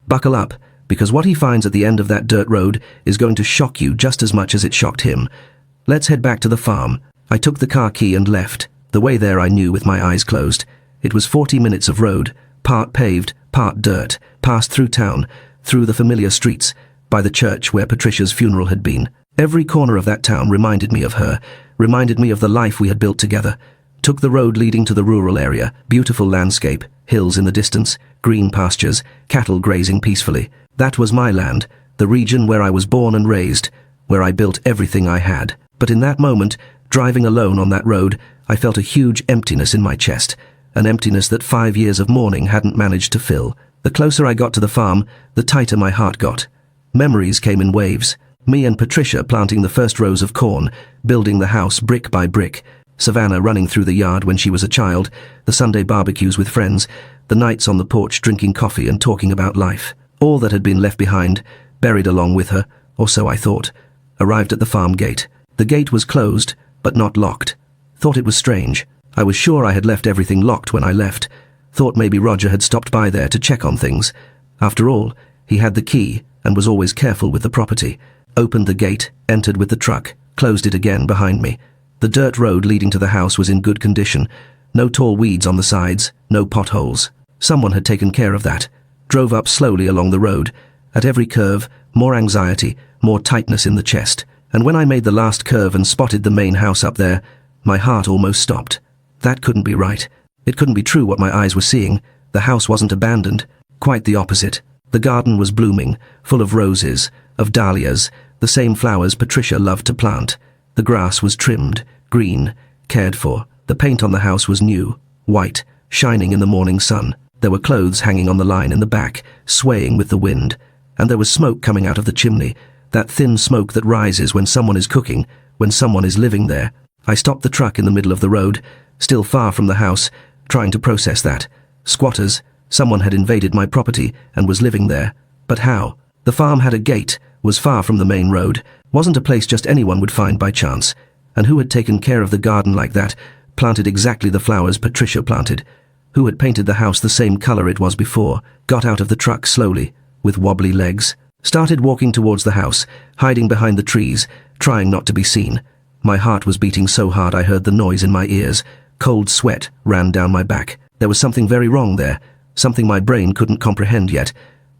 Buckle up, because what he finds at the end of that dirt road is going to shock you just as much as it shocked him. Let's head back to the farm. I took the car key and left. The way there I knew with my eyes closed. It was 40 minutes of road, part paved, part dirt, passed through town, through the familiar streets, by the church where Patricia's funeral had been. Every corner of that town reminded me of her, reminded me of the life we had built together. Took the road leading to the rural area, beautiful landscape, hills in the distance, green pastures, cattle grazing peacefully. That was my land, the region where I was born and raised, where I built everything I had. But in that moment, driving alone on that road, I felt a huge emptiness in my chest, an emptiness that 5 years of mourning hadn't managed to fill. The closer I got to the farm, the tighter my heart got. Memories came in waves. Me and Patricia planting the first rows of corn, building the house brick by brick, Savannah running through the yard when she was a child, the Sunday barbecues with friends, the nights on the porch drinking coffee and talking about life. All that had been left behind, buried along with her, or so I thought. Arrived at the farm gate. The gate was closed, but not locked. Thought it was strange. I was sure I had left everything locked when I left. Thought maybe Roger had stopped by there to check on things. After all, he had the key and was always careful with the property. Opened the gate, entered with the truck, closed it again behind me. The dirt road leading to the house was in good condition. No tall weeds on the sides, no potholes. Someone had taken care of that. Drove up slowly along the road. At every curve, more anxiety, more tightness in the chest. And when I made the last curve and spotted the main house up there, my heart almost stopped. That couldn't be right. It couldn't be true what my eyes were seeing. The house wasn't abandoned. Quite the opposite. The garden was blooming, full of roses, of dahlias, the same flowers Patricia loved to plant. The grass was trimmed, green, cared for. The paint on the house was new, white, shining in the morning sun. There were clothes hanging on the line in the back, swaying with the wind. And there was smoke coming out of the chimney, that thin smoke that rises when someone is cooking, when someone is living there. I stopped the truck in the middle of the road, still far from the house, trying to process that. Squatters, someone had invaded my property and was living there. But how? The farm had a gate, was far from the main road, wasn't a place just anyone would find by chance. And who had taken care of the garden like that, planted exactly the flowers Patricia planted? Who had painted the house the same color it was before? Got out of the truck slowly, with wobbly legs. Started walking towards the house, hiding behind the trees, trying not to be seen. My heart was beating so hard I heard the noise in my ears. Cold sweat ran down my back. There was something very wrong there, something my brain couldn't comprehend yet.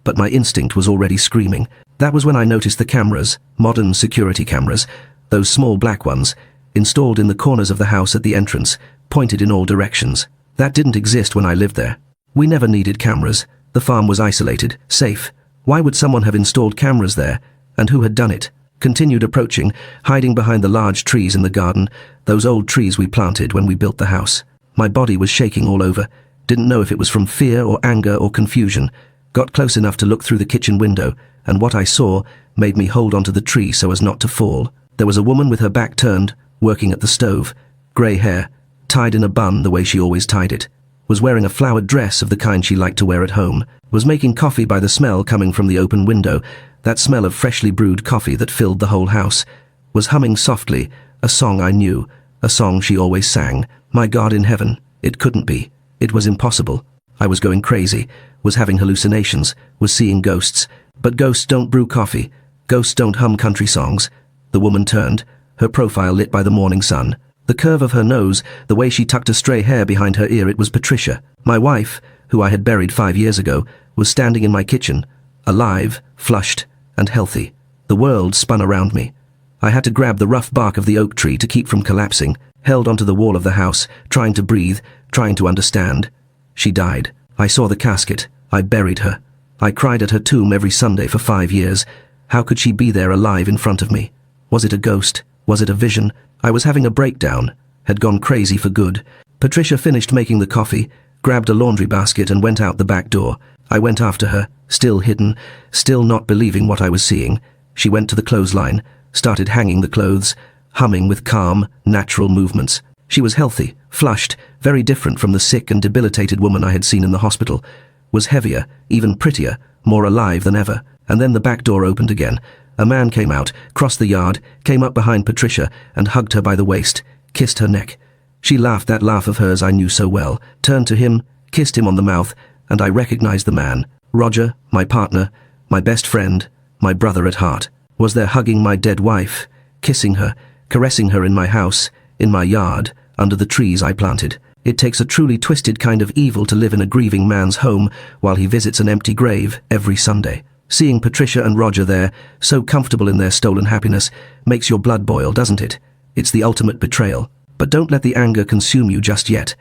But my instinct was already screaming. That was when I noticed the cameras, modern security cameras, those small black ones, installed in the corners of the house at the entrance, pointed in all directions. That didn't exist when I lived there. We never needed cameras. The farm was isolated, safe. Why would someone have installed cameras there? And who had done it? Continued approaching, hiding behind the large trees in the garden, those old trees we planted when we built the house. My body was shaking all over. Didn't know if it was from fear or anger or confusion. Got close enough to look through the kitchen window, and what I saw made me hold onto the tree so as not to fall. There was a woman with her back turned, working at the stove. Grey hair, tied in a bun the way she always tied it. Was wearing a flowered dress of the kind she liked to wear at home. Was making coffee by the smell coming from the open window, that smell of freshly brewed coffee that filled the whole house. Was humming softly, a song I knew, a song she always sang. My God in heaven, it couldn't be. It was impossible. I was going crazy, was having hallucinations, was seeing ghosts. But ghosts don't brew coffee. Ghosts don't hum country songs. The woman turned, her profile lit by the morning sun. The curve of her nose, the way she tucked a stray hair behind her ear, it was Patricia. My wife, who I had buried 5 years ago, was standing in my kitchen, alive, flushed, and healthy. The world spun around me. I had to grab the rough bark of the oak tree to keep from collapsing, held onto the wall of the house, trying to breathe, trying to understand. She died. I saw the casket. I buried her. I cried at her tomb every Sunday for 5 years. How could she be there alive in front of me? Was it a ghost? Was it a vision? I was having a breakdown, had gone crazy for good. Patricia finished making the coffee, grabbed a laundry basket and went out the back door. I went after her, still hidden, still not believing what I was seeing. She went to the clothesline, started hanging the clothes, humming with calm, natural movements. She was healthy, flushed, very different from the sick and debilitated woman I had seen in the hospital. Was heavier, even prettier, more alive than ever. And then the back door opened again. A man came out, crossed the yard, came up behind Patricia and hugged her by the waist, kissed her neck. She laughed that laugh of hers I knew so well, turned to him, kissed him on the mouth, and I recognized the man. Roger, my partner, my best friend, my brother at heart, was there hugging my dead wife, kissing her, caressing her in my house, in my yard, under the trees I planted. It takes a truly twisted kind of evil to live in a grieving man's home while he visits an empty grave every Sunday. Seeing Patricia and Roger there, so comfortable in their stolen happiness, makes your blood boil, doesn't it? It's the ultimate betrayal. But don't let the anger consume you just yet.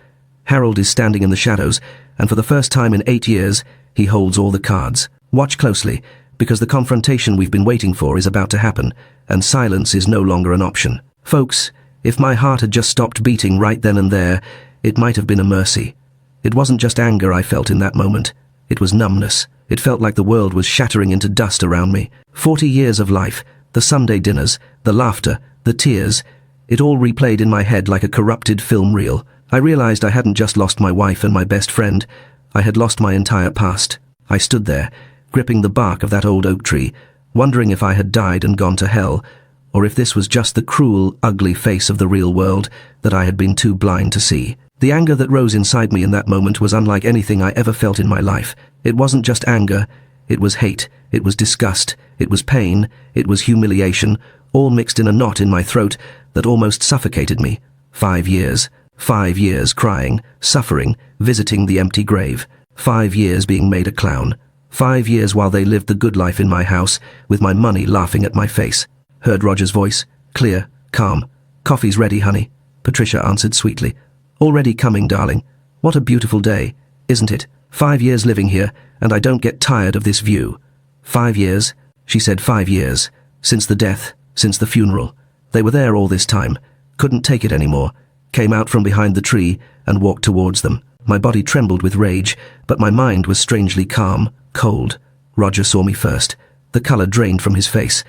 Harold is standing in the shadows, and for the first time in 8 years, he holds all the cards. Watch closely, because the confrontation we've been waiting for is about to happen, and silence is no longer an option. Folks, if my heart had just stopped beating right then and there, it might have been a mercy. It wasn't just anger I felt in that moment. It was numbness. It felt like the world was shattering into dust around me. 40 years of life, the Sunday dinners, the laughter, the tears, it all replayed in my head like a corrupted film reel. I realized I hadn't just lost my wife and my best friend. I had lost my entire past. I stood there, gripping the bark of that old oak tree, wondering if I had died and gone to hell, or if this was just the cruel, ugly face of the real world that I had been too blind to see. The anger that rose inside me in that moment was unlike anything I ever felt in my life. It wasn't just anger, it was hate, it was disgust, it was pain, it was humiliation, all mixed in a knot in my throat that almost suffocated me. 5 years. 5 years crying, suffering, visiting the empty grave. 5 years being made a clown. 5 years while they lived the good life in my house, with my money laughing at my face. Heard Roger's voice, clear, calm. "Coffee's ready, honey," Patricia answered sweetly. "Already coming, darling. What a beautiful day, isn't it? 5 years living here, and I don't get tired of this view." 5 years, she said, 5 years. Since the death, since the funeral. They were there all this time. Couldn't take it anymore. Came out from behind the tree and walked towards them. My body trembled with rage, but my mind was strangely calm, cold. Roger saw me first. The color drained from his face.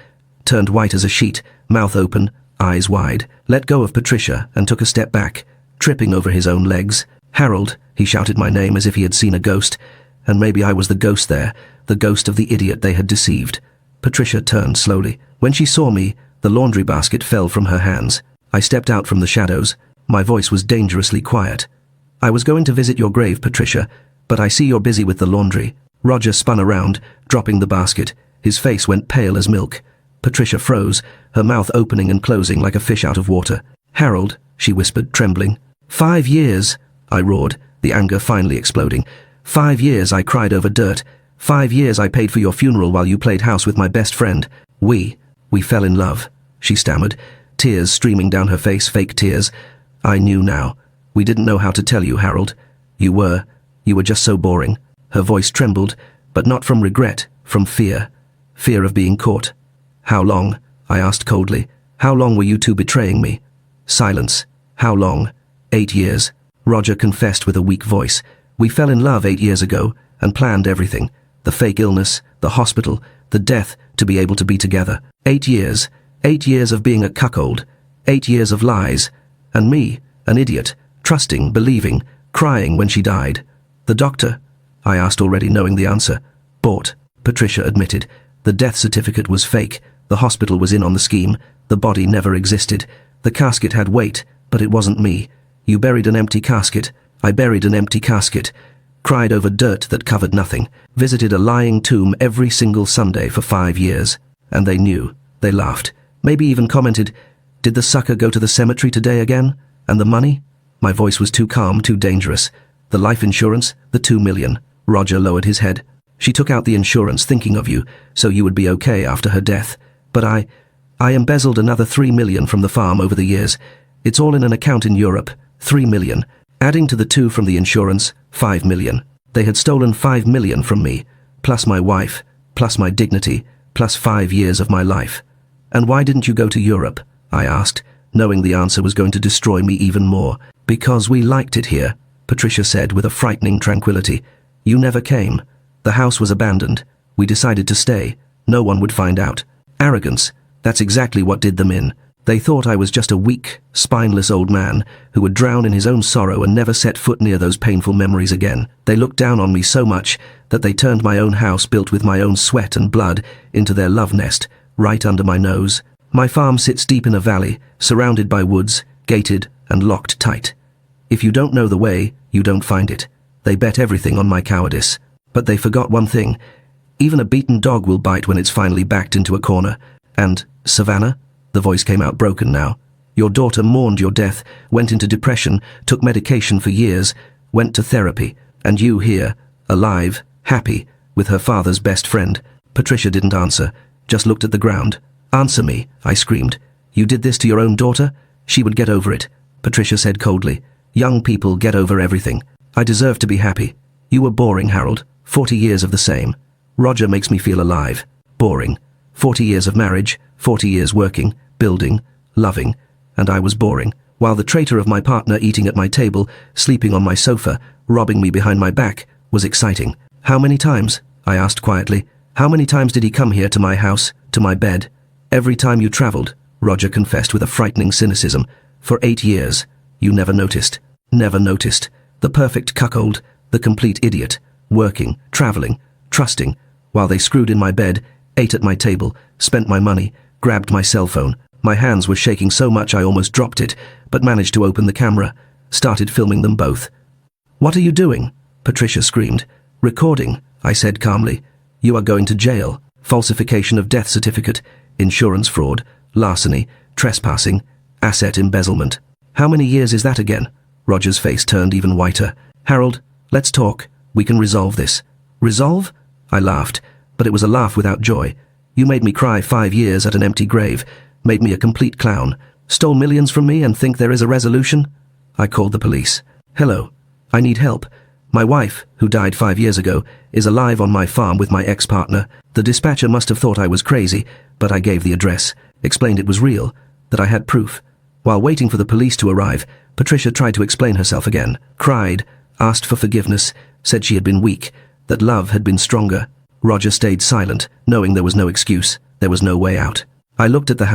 Turned white as a sheet, mouth open, eyes wide. Let go of Patricia and took a step back, tripping over his own legs. "Harold," he shouted my name as if he had seen a ghost. And maybe I was the ghost there, the ghost of the idiot they had deceived. Patricia turned slowly. When she saw me, the laundry basket fell from her hands. I stepped out from the shadows. My voice was dangerously quiet. "I was going to visit your grave, Patricia, but I see you're busy with the laundry." Roger spun around, dropping the basket. His face went pale as milk. Patricia froze, her mouth opening and closing like a fish out of water. "Harold," she whispered, trembling. 5 years, I roared, the anger finally exploding. 5 years I cried over dirt. 5 years I paid for your funeral while you played house with my best friend. We fell in love," she stammered, tears streaming down her face, fake tears. "I knew now. We didn't know how to tell you, Harold. You were just so boring." Her voice trembled, but not from regret, from fear. Fear of being caught. "How long?" I asked coldly. "How long were you two betraying me?" Silence. "How long?" 8 years. Roger confessed with a weak voice. "We fell in love 8 years ago and planned everything. The fake illness, the hospital, the death to be able to be together. 8 years. 8 years of being a cuckold. 8 years of lies. And me, an idiot, trusting, believing, crying when she died." "The doctor?" I asked, already knowing the answer. "Bought," Patricia admitted. "The death certificate was fake. The hospital was in on the scheme. The body never existed. The casket had weight, but it wasn't me. You buried an empty casket. I buried an empty casket. Cried over dirt that covered nothing. Visited a lying tomb every single Sunday for 5 years. And they knew. They laughed. Maybe even commented, 'Did the sucker go to the cemetery today again? And the money?' My voice was too calm, too dangerous. The life insurance, the 2 million. Roger lowered his head. "She took out the insurance thinking of you, so you would be okay after her death. But I embezzled another 3 million from the farm over the years. It's all in an account in Europe. 3 million. Adding to the 2 from the insurance, 5 million. They had stolen 5 million from me, plus my wife, plus my dignity, plus 5 years of my life." "And why didn't you go to Europe?" I asked, knowing the answer was going to destroy me even more. "Because we liked it here," Patricia said with a frightening tranquility. "You never came. The house was abandoned. We decided to stay. No one would find out. Arrogance. That's exactly what did them in. They thought I was just a weak, spineless old man who would drown in his own sorrow and never set foot near those painful memories again. They looked down on me so much that they turned my own house built with my own sweat and blood into their love nest, right under my nose. My farm sits deep in a valley, surrounded by woods, gated and locked tight. If you don't know the way, you don't find it. They bet everything on my cowardice. But they forgot one thing. Even a beaten dog will bite when it's finally backed into a corner. And, Savannah?" The voice came out broken now. Your daughter mourned your death, went into depression, took medication for years, went to therapy, and you here, alive, happy, with her father's best friend." Patricia didn't answer, just looked at the ground. "Answer me," I screamed. "You did this to your own daughter? She would get over it," Patricia said coldly. "Young people get over everything. I deserve to be happy. You were boring, Harold. 40 years of the same. Roger makes me feel alive. Boring. 40 years of marriage, 40 years working, building, loving, and I was boring. While the traitor of my partner eating at my table, sleeping on my sofa, robbing me behind my back, was exciting." "How many times?" I asked quietly. "How many times did he come here to my house, to my bed?" "Every time you traveled," Roger confessed with a frightening cynicism. "For 8 years. You never noticed." "Never noticed. The perfect cuckold, the complete idiot, working, traveling, trusting, while they screwed in my bed, ate at my table, spent my money, grabbed my cell phone. My hands were shaking so much I almost dropped it, but managed to open the camera, started filming them both." "What are you doing?" Patricia screamed. "Recording," I said calmly. "You are going to jail. Falsification of death certificate, insurance fraud, larceny, trespassing, asset embezzlement." "How many years is that again?" Roger's face turned even whiter. "Harold, let's talk. We can resolve this." "Resolve?" I laughed, but it was a laugh without joy. "You made me cry 5 years at an empty grave, made me a complete clown, stole millions from me and think there is a resolution?" I called the police. "Hello. I need help. My wife, who died 5 years ago, is alive on my farm with my ex-partner. The dispatcher must have thought I was crazy, but I gave the address, explained it was real, that I had proof." While waiting for the police to arrive, Patricia tried to explain herself again, cried, asked for forgiveness, said she had been weak, that love had been stronger. Roger stayed silent, knowing there was no excuse, there was no way out. I looked at the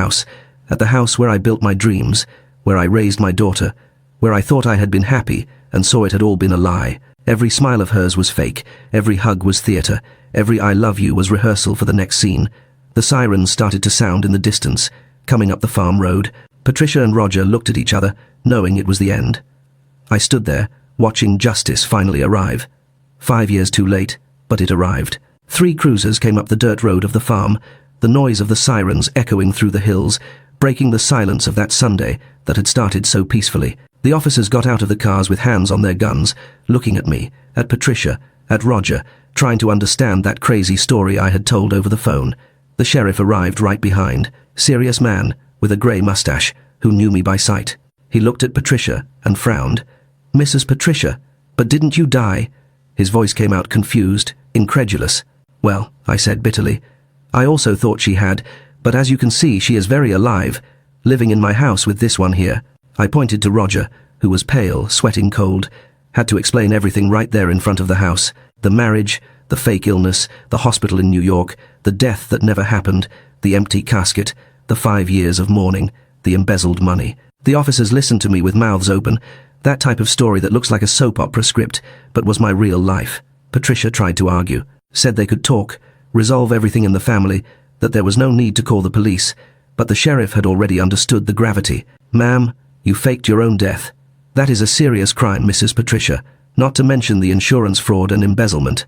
house where I built my dreams, where I raised my daughter, where I thought I had been happy, and saw it had all been a lie. Every smile of hers was fake, every hug was theater, every "I love you" was rehearsal for the next scene. The sirens started to sound in the distance, coming up the farm road. Patricia and Roger looked at each other, knowing it was the end. I stood there, watching justice finally arrive. 5 years too late, but it arrived. 3 cruisers came up the dirt road of the farm, the noise of the sirens echoing through the hills, breaking the silence of that Sunday that had started so peacefully. The officers got out of the cars with hands on their guns, looking at me, at Patricia, at Roger, trying to understand that crazy story I had told over the phone. The sheriff arrived right behind, serious man, with a grey mustache, who knew me by sight. He looked at Patricia and frowned. "Mrs. Patricia, but didn't you die?" His voice came out confused, incredulous. "Well," I said bitterly, "I also thought she had, but as you can see she is very alive, living in my house with this one here." I pointed to Roger, who was pale, sweating cold, had to explain everything right there in front of the house. The marriage, the fake illness, the hospital in New York, the death that never happened, the empty casket, the 5 years of mourning, the embezzled money. The officers listened to me with mouths open, that type of story that looks like a soap opera script, but was my real life. Patricia tried to argue, said they could talk, resolve everything in the family, that there was no need to call the police, but the sheriff had already understood the gravity. "Ma'am, you faked your own death. That is a serious crime, Mrs. Patricia, not to mention the insurance fraud and embezzlement."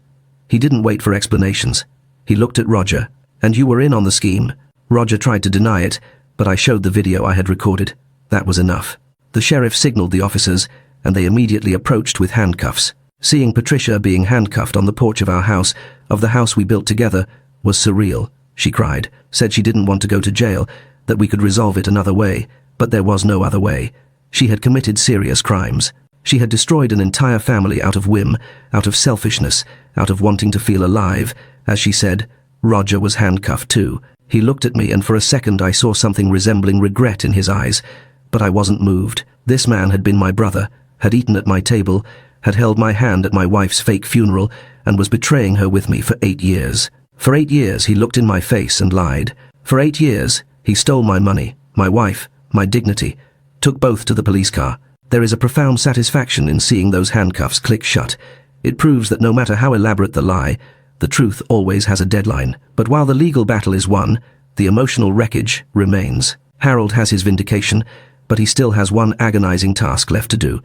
He didn't wait for explanations. He looked at Roger. "And you were in on the scheme." Roger tried to deny it, but I showed the video I had recorded. That was enough. The sheriff signaled the officers, and they immediately approached with handcuffs. Seeing Patricia being handcuffed on the porch of our house, of the house we built together, was surreal. She cried, said she didn't want to go to jail, that we could resolve it another way, but there was no other way. She had committed serious crimes. She had destroyed an entire family out of whim, out of selfishness, out of wanting to feel alive. As she said, Roger was handcuffed too. He looked at me, and for a second I saw something resembling regret in his eyes, but I wasn't moved. This man had been my brother, had eaten at my table, had held my hand at my wife's fake funeral, and was betraying her with me for 8 years. For 8 years he looked in my face and lied. For 8 years he stole my money, my wife, my dignity, took both to the police car. There is a profound satisfaction in seeing those handcuffs click shut. It proves that no matter how elaborate the lie, the truth always has a deadline. But while the legal battle is won, the emotional wreckage remains. Harold has his vindication, but he still has one agonizing task left to do.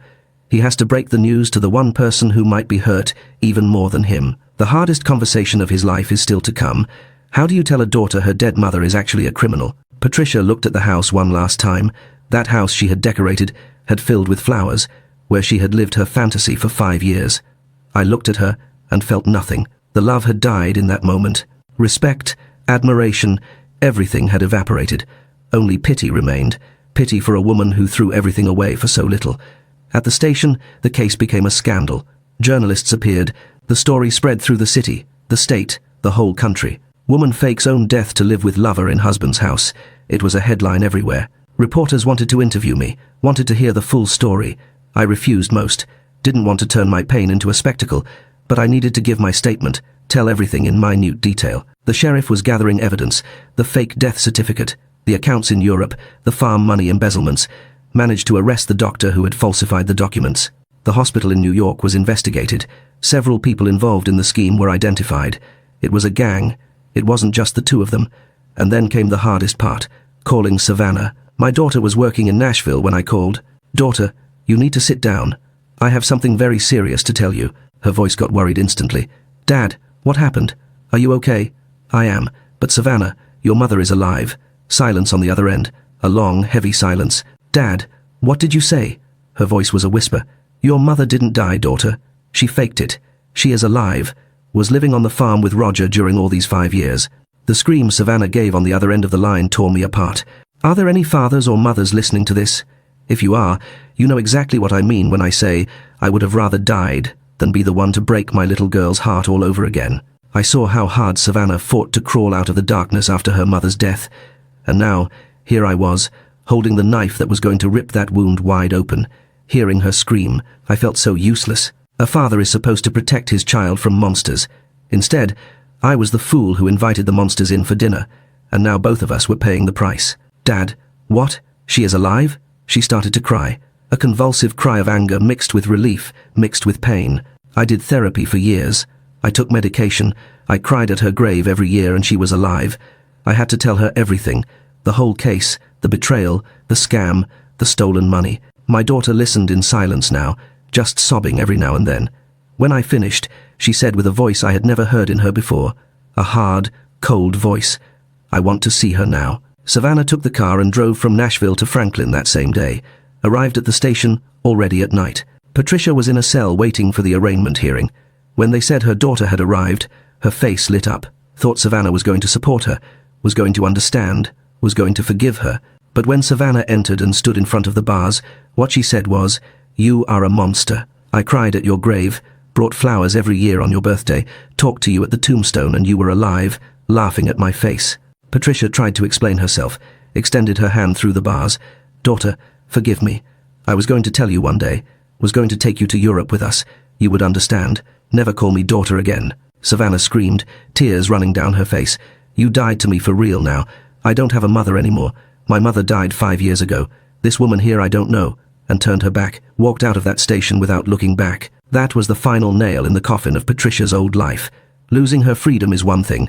He has to break the news to the one person who might be hurt even more than him. The hardest conversation of his life is still to come. How do you tell a daughter her dead mother is actually a criminal? Patricia looked at the house one last time, That house she had decorated, had filled with flowers, where she had lived her fantasy for 5 years. I looked at her and felt nothing. The love had died in that moment. Respect, admiration, everything had evaporated. Only pity remained. Pity for a woman who threw everything away for so little. At the station, the case became a scandal. Journalists appeared. The story spread through the city, the state, the whole country. Woman fakes own death to live with lover in husband's house. It was a headline everywhere. Reporters wanted to interview me, wanted to hear the full story. I refused most. Didn't want to turn my pain into a spectacle, but I needed to give my statement, tell everything in minute detail. The sheriff was gathering evidence, the fake death certificate, the accounts in Europe, the farm money embezzlements, managed to arrest the doctor who had falsified the documents. The hospital in New York was investigated. Several people involved in the scheme were identified. It was a gang. It wasn't just the two of them. And then came the hardest part, calling Savannah. My daughter was working in Nashville when I called. "Daughter, you need to sit down. I have something very serious to tell you." Her voice got worried instantly. "Dad, what happened? Are you okay?" "I am. But Savannah, your mother is alive." Silence on the other end. A long, heavy silence. "Dad, what did you say?" Her voice was a whisper. "Your mother didn't die, daughter. She faked it. She is alive. Was living on the farm with Roger during all these 5 years." The scream Savannah gave on the other end of the line tore me apart. Are there any fathers or mothers listening to this? If you are, you know exactly what I mean when I say I would have rather died than be the one to break my little girl's heart all over again. I saw how hard Savannah fought to crawl out of the darkness after her mother's death. And now, here I was, holding the knife that was going to rip that wound wide open. Hearing her scream, I felt so useless. A father is supposed to protect his child from monsters. Instead, I was the fool who invited the monsters in for dinner, and now both of us were paying the price. "Dad, what? She is alive?" She started to cry. A convulsive cry of anger mixed with relief, mixed with pain. I did therapy for years. I took medication. I cried at her grave every year and she was alive. I had to tell her everything. The whole case, the betrayal, the scam, the stolen money. My daughter listened in silence now, just sobbing every now and then. When I finished, she said with a voice I had never heard in her before, a hard, cold voice, "I want to see her now." Savannah took the car and drove from Nashville to Franklin that same day. Arrived at the station, already at night. Patricia was in a cell waiting for the arraignment hearing. When they said her daughter had arrived, her face lit up. Thought Savannah was going to support her, was going to understand, was going to forgive her. But when Savannah entered and stood in front of the bars, what she said was, "You are a monster. I cried at your grave, brought flowers every year on your birthday, talked to you at the tombstone and you were alive, laughing at my face." Patricia tried to explain herself, extended her hand through the bars. "Daughter, forgive me. I was going to tell you one day, was going to take you to Europe with us. You would understand. Never call me daughter again." Savannah screamed, tears running down her face. "You died to me for real now. I don't have a mother anymore. My mother died 5 years ago. This woman here I don't know," and turned her back, walked out of that station without looking back. That was the final nail in the coffin of Patricia's old life. Losing her freedom is one thing,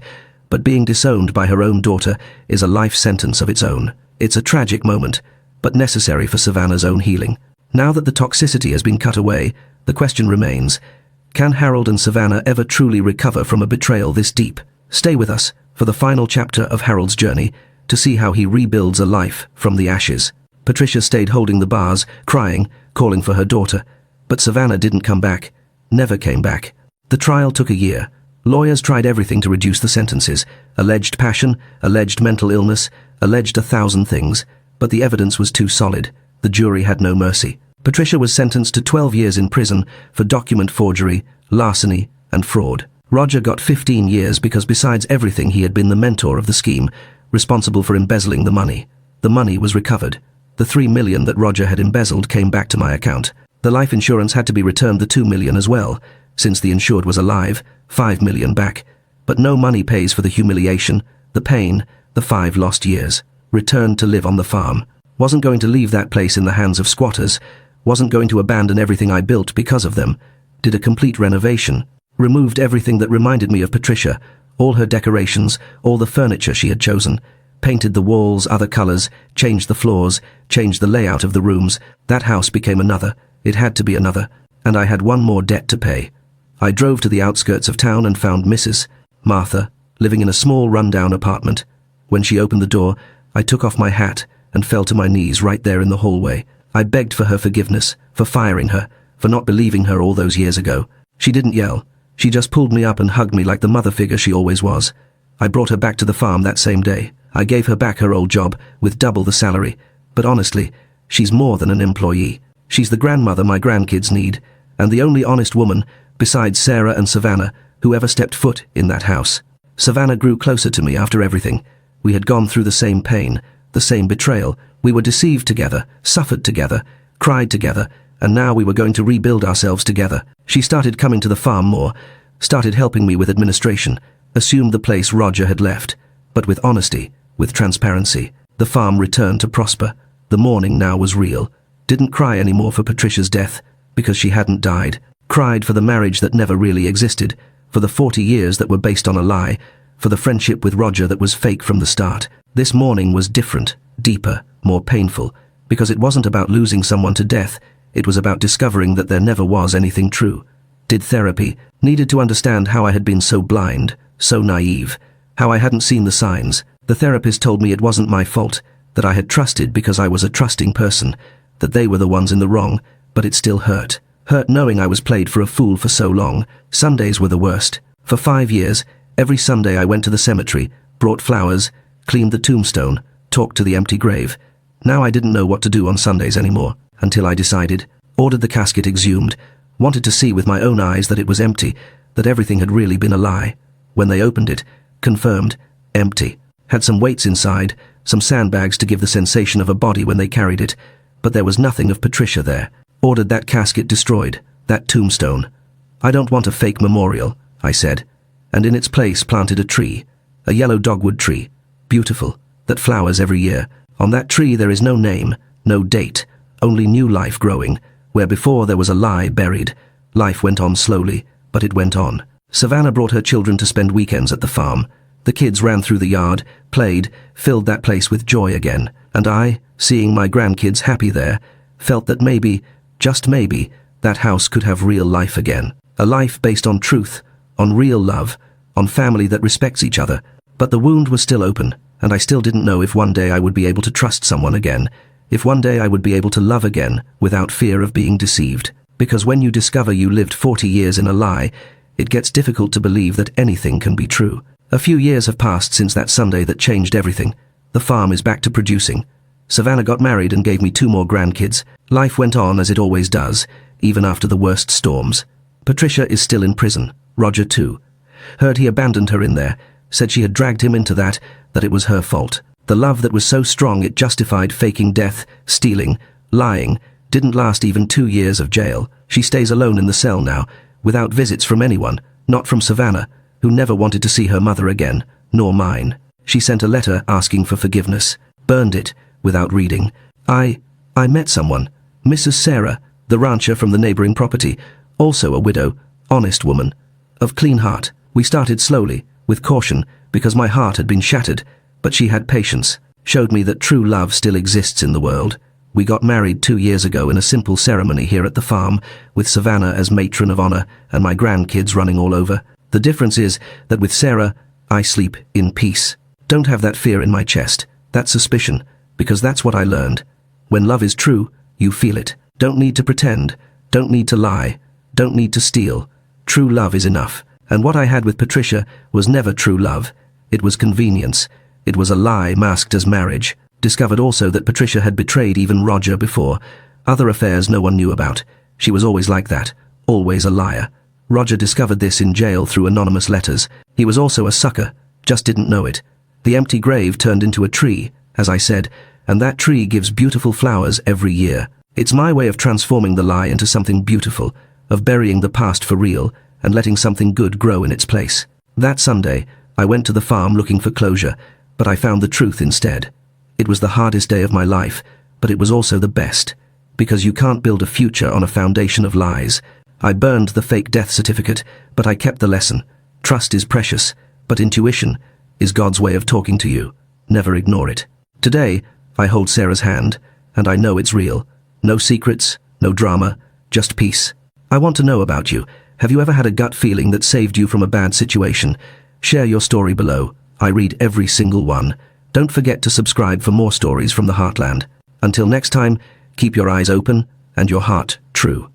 but being disowned by her own daughter is a life sentence of its own. It's a tragic moment, but necessary for Savannah's own healing. Now that the toxicity has been cut away, the question remains, can Harold and Savannah ever truly recover from a betrayal this deep? Stay with us for the final chapter of Harold's journey to see how he rebuilds a life from the ashes. Patricia stayed holding the bars, crying, calling for her daughter. But Savannah didn't come back, never came back. The trial took a year. Lawyers tried everything to reduce the sentences. Alleged passion, alleged mental illness, alleged 1,000 things. But the evidence was too solid. The jury had no mercy. Patricia was sentenced to 12 years in prison for document forgery, larceny, and fraud. Roger got 15 years because besides everything he had been the mentor of the scheme, responsible for embezzling the money. The money was recovered. The 3 million that Roger had embezzled came back to my account. The life insurance had to be returned the 2 million as well. Since the insured was alive, 5 million back. But no money pays for the humiliation, the pain, the 5 lost years. Returned to live on the farm. Wasn't going to leave that place in the hands of squatters. Wasn't going to abandon everything I built because of them. Did a complete renovation. Removed everything that reminded me of Patricia, all her decorations, all the furniture she had chosen. Painted the walls other colors, changed the floors, changed the layout of the rooms. That house became another. It had to be another. And I had one more debt to pay. I drove to the outskirts of town and found Mrs. Martha living in a small rundown apartment. When she opened the door, I took off my hat and fell to my knees right there in the hallway. I begged for her forgiveness, for firing her, for not believing her all those years ago. She didn't yell. She just pulled me up and hugged me like the mother figure she always was. I brought her back to the farm that same day. I gave her back her old job, with double the salary. But honestly, she's more than an employee. She's the grandmother my grandkids need, and the only honest woman, besides Sarah and Savannah, who ever stepped foot in that house. Savannah grew closer to me after everything. We had gone through the same pain, the same betrayal. We were deceived together, suffered together, cried together, and now we were going to rebuild ourselves together. She started coming to the farm more, started helping me with administration, assumed the place Roger had left, but with honesty, with transparency. The farm returned to prosper. The mourning now was real. Didn't cry anymore for Patricia's death, because she hadn't died. Cried for the marriage that never really existed, for the 40 years that were based on a lie, for the friendship with Roger that was fake from the start. This mourning was different, deeper, more painful, because it wasn't about losing someone to death. It was about discovering that there never was anything true. Did therapy, needed to understand how I had been so blind, so naive, how I hadn't seen the signs. The therapist told me it wasn't my fault, that I had trusted because I was a trusting person, that they were the ones in the wrong, but it still hurt. Hurt knowing I was played for a fool for so long. Sundays were the worst. For 5 years, every Sunday I went to the cemetery, brought flowers, cleaned the tombstone, talked to the empty grave. Now I didn't know what to do on Sundays anymore, until I decided, ordered the casket exhumed, wanted to see with my own eyes that it was empty, that everything had really been a lie. When they opened it, confirmed, empty. Had some weights inside, some sandbags to give the sensation of a body when they carried it, but there was nothing of Patricia there. Ordered that casket destroyed, that tombstone. I don't want a fake memorial, I said, and in its place planted a tree, a yellow dogwood tree, beautiful, that flowers every year. On that tree there is no name, no date, only new life growing. Where before there was a lie buried, life went on slowly, but it went on. Savannah brought her children to spend weekends at the farm. The kids ran through the yard, played, filled that place with joy again. And I, seeing my grandkids happy there, felt that maybe, just maybe, that house could have real life again. A life based on truth, on real love, on family that respects each other. But the wound was still open, and I still didn't know if one day I would be able to trust someone again, if one day I would be able to love again without fear of being deceived. Because when you discover you lived 40 years in a lie, it gets difficult to believe that anything can be true. A few years have passed since that Sunday that changed everything. The farm is back to producing. Savannah got married and gave me 2 more grandkids. Life went on as it always does, even after the worst storms. Patricia is still in prison. Roger too. Heard he abandoned her in there, said she had dragged him into that it was her fault. The love that was so strong it justified faking death, stealing, lying, didn't last even 2 years of jail. She stays alone in the cell now, without visits from anyone, not from Savannah, who never wanted to see her mother again, nor mine. She sent a letter asking for forgiveness, burned it, without reading. I met someone, Mrs. Sarah, the rancher from the neighboring property, also a widow, honest woman, of clean heart. We started slowly, with caution, because my heart had been shattered, but she had patience, showed me that true love still exists in the world. We got married 2 years ago in a simple ceremony here at the farm, with Savannah as matron of honor and my grandkids running all over. The difference is that with Sarah, I sleep in peace. Don't have that fear in my chest, that suspicion, because that's what I learned. When love is true, you feel it. Don't need to pretend, don't need to lie, don't need to steal. True love is enough. And what I had with Patricia was never true love. It was convenience. It was a lie masked as marriage. Discovered also that Patricia had betrayed even Roger before. Other affairs no one knew about. She was always like that, always a liar. Roger discovered this in jail through anonymous letters. He was also a sucker, just didn't know it. The empty grave turned into a tree, as I said, and that tree gives beautiful flowers every year. It's my way of transforming the lie into something beautiful, of burying the past for real, and letting something good grow in its place. That Sunday, I went to the farm looking for closure, but I found the truth instead. It was the hardest day of my life, but it was also the best, because you can't build a future on a foundation of lies. I burned the fake death certificate, but I kept the lesson. Trust is precious, but intuition is God's way of talking to you. Never ignore it. Today, I hold Sarah's hand, and I know it's real. No secrets, no drama, just peace. I want to know about you. Have you ever had a gut feeling that saved you from a bad situation? Share your story below. I read every single one. Don't forget to subscribe for more stories from the Heartland. Until next time, keep your eyes open and your heart true.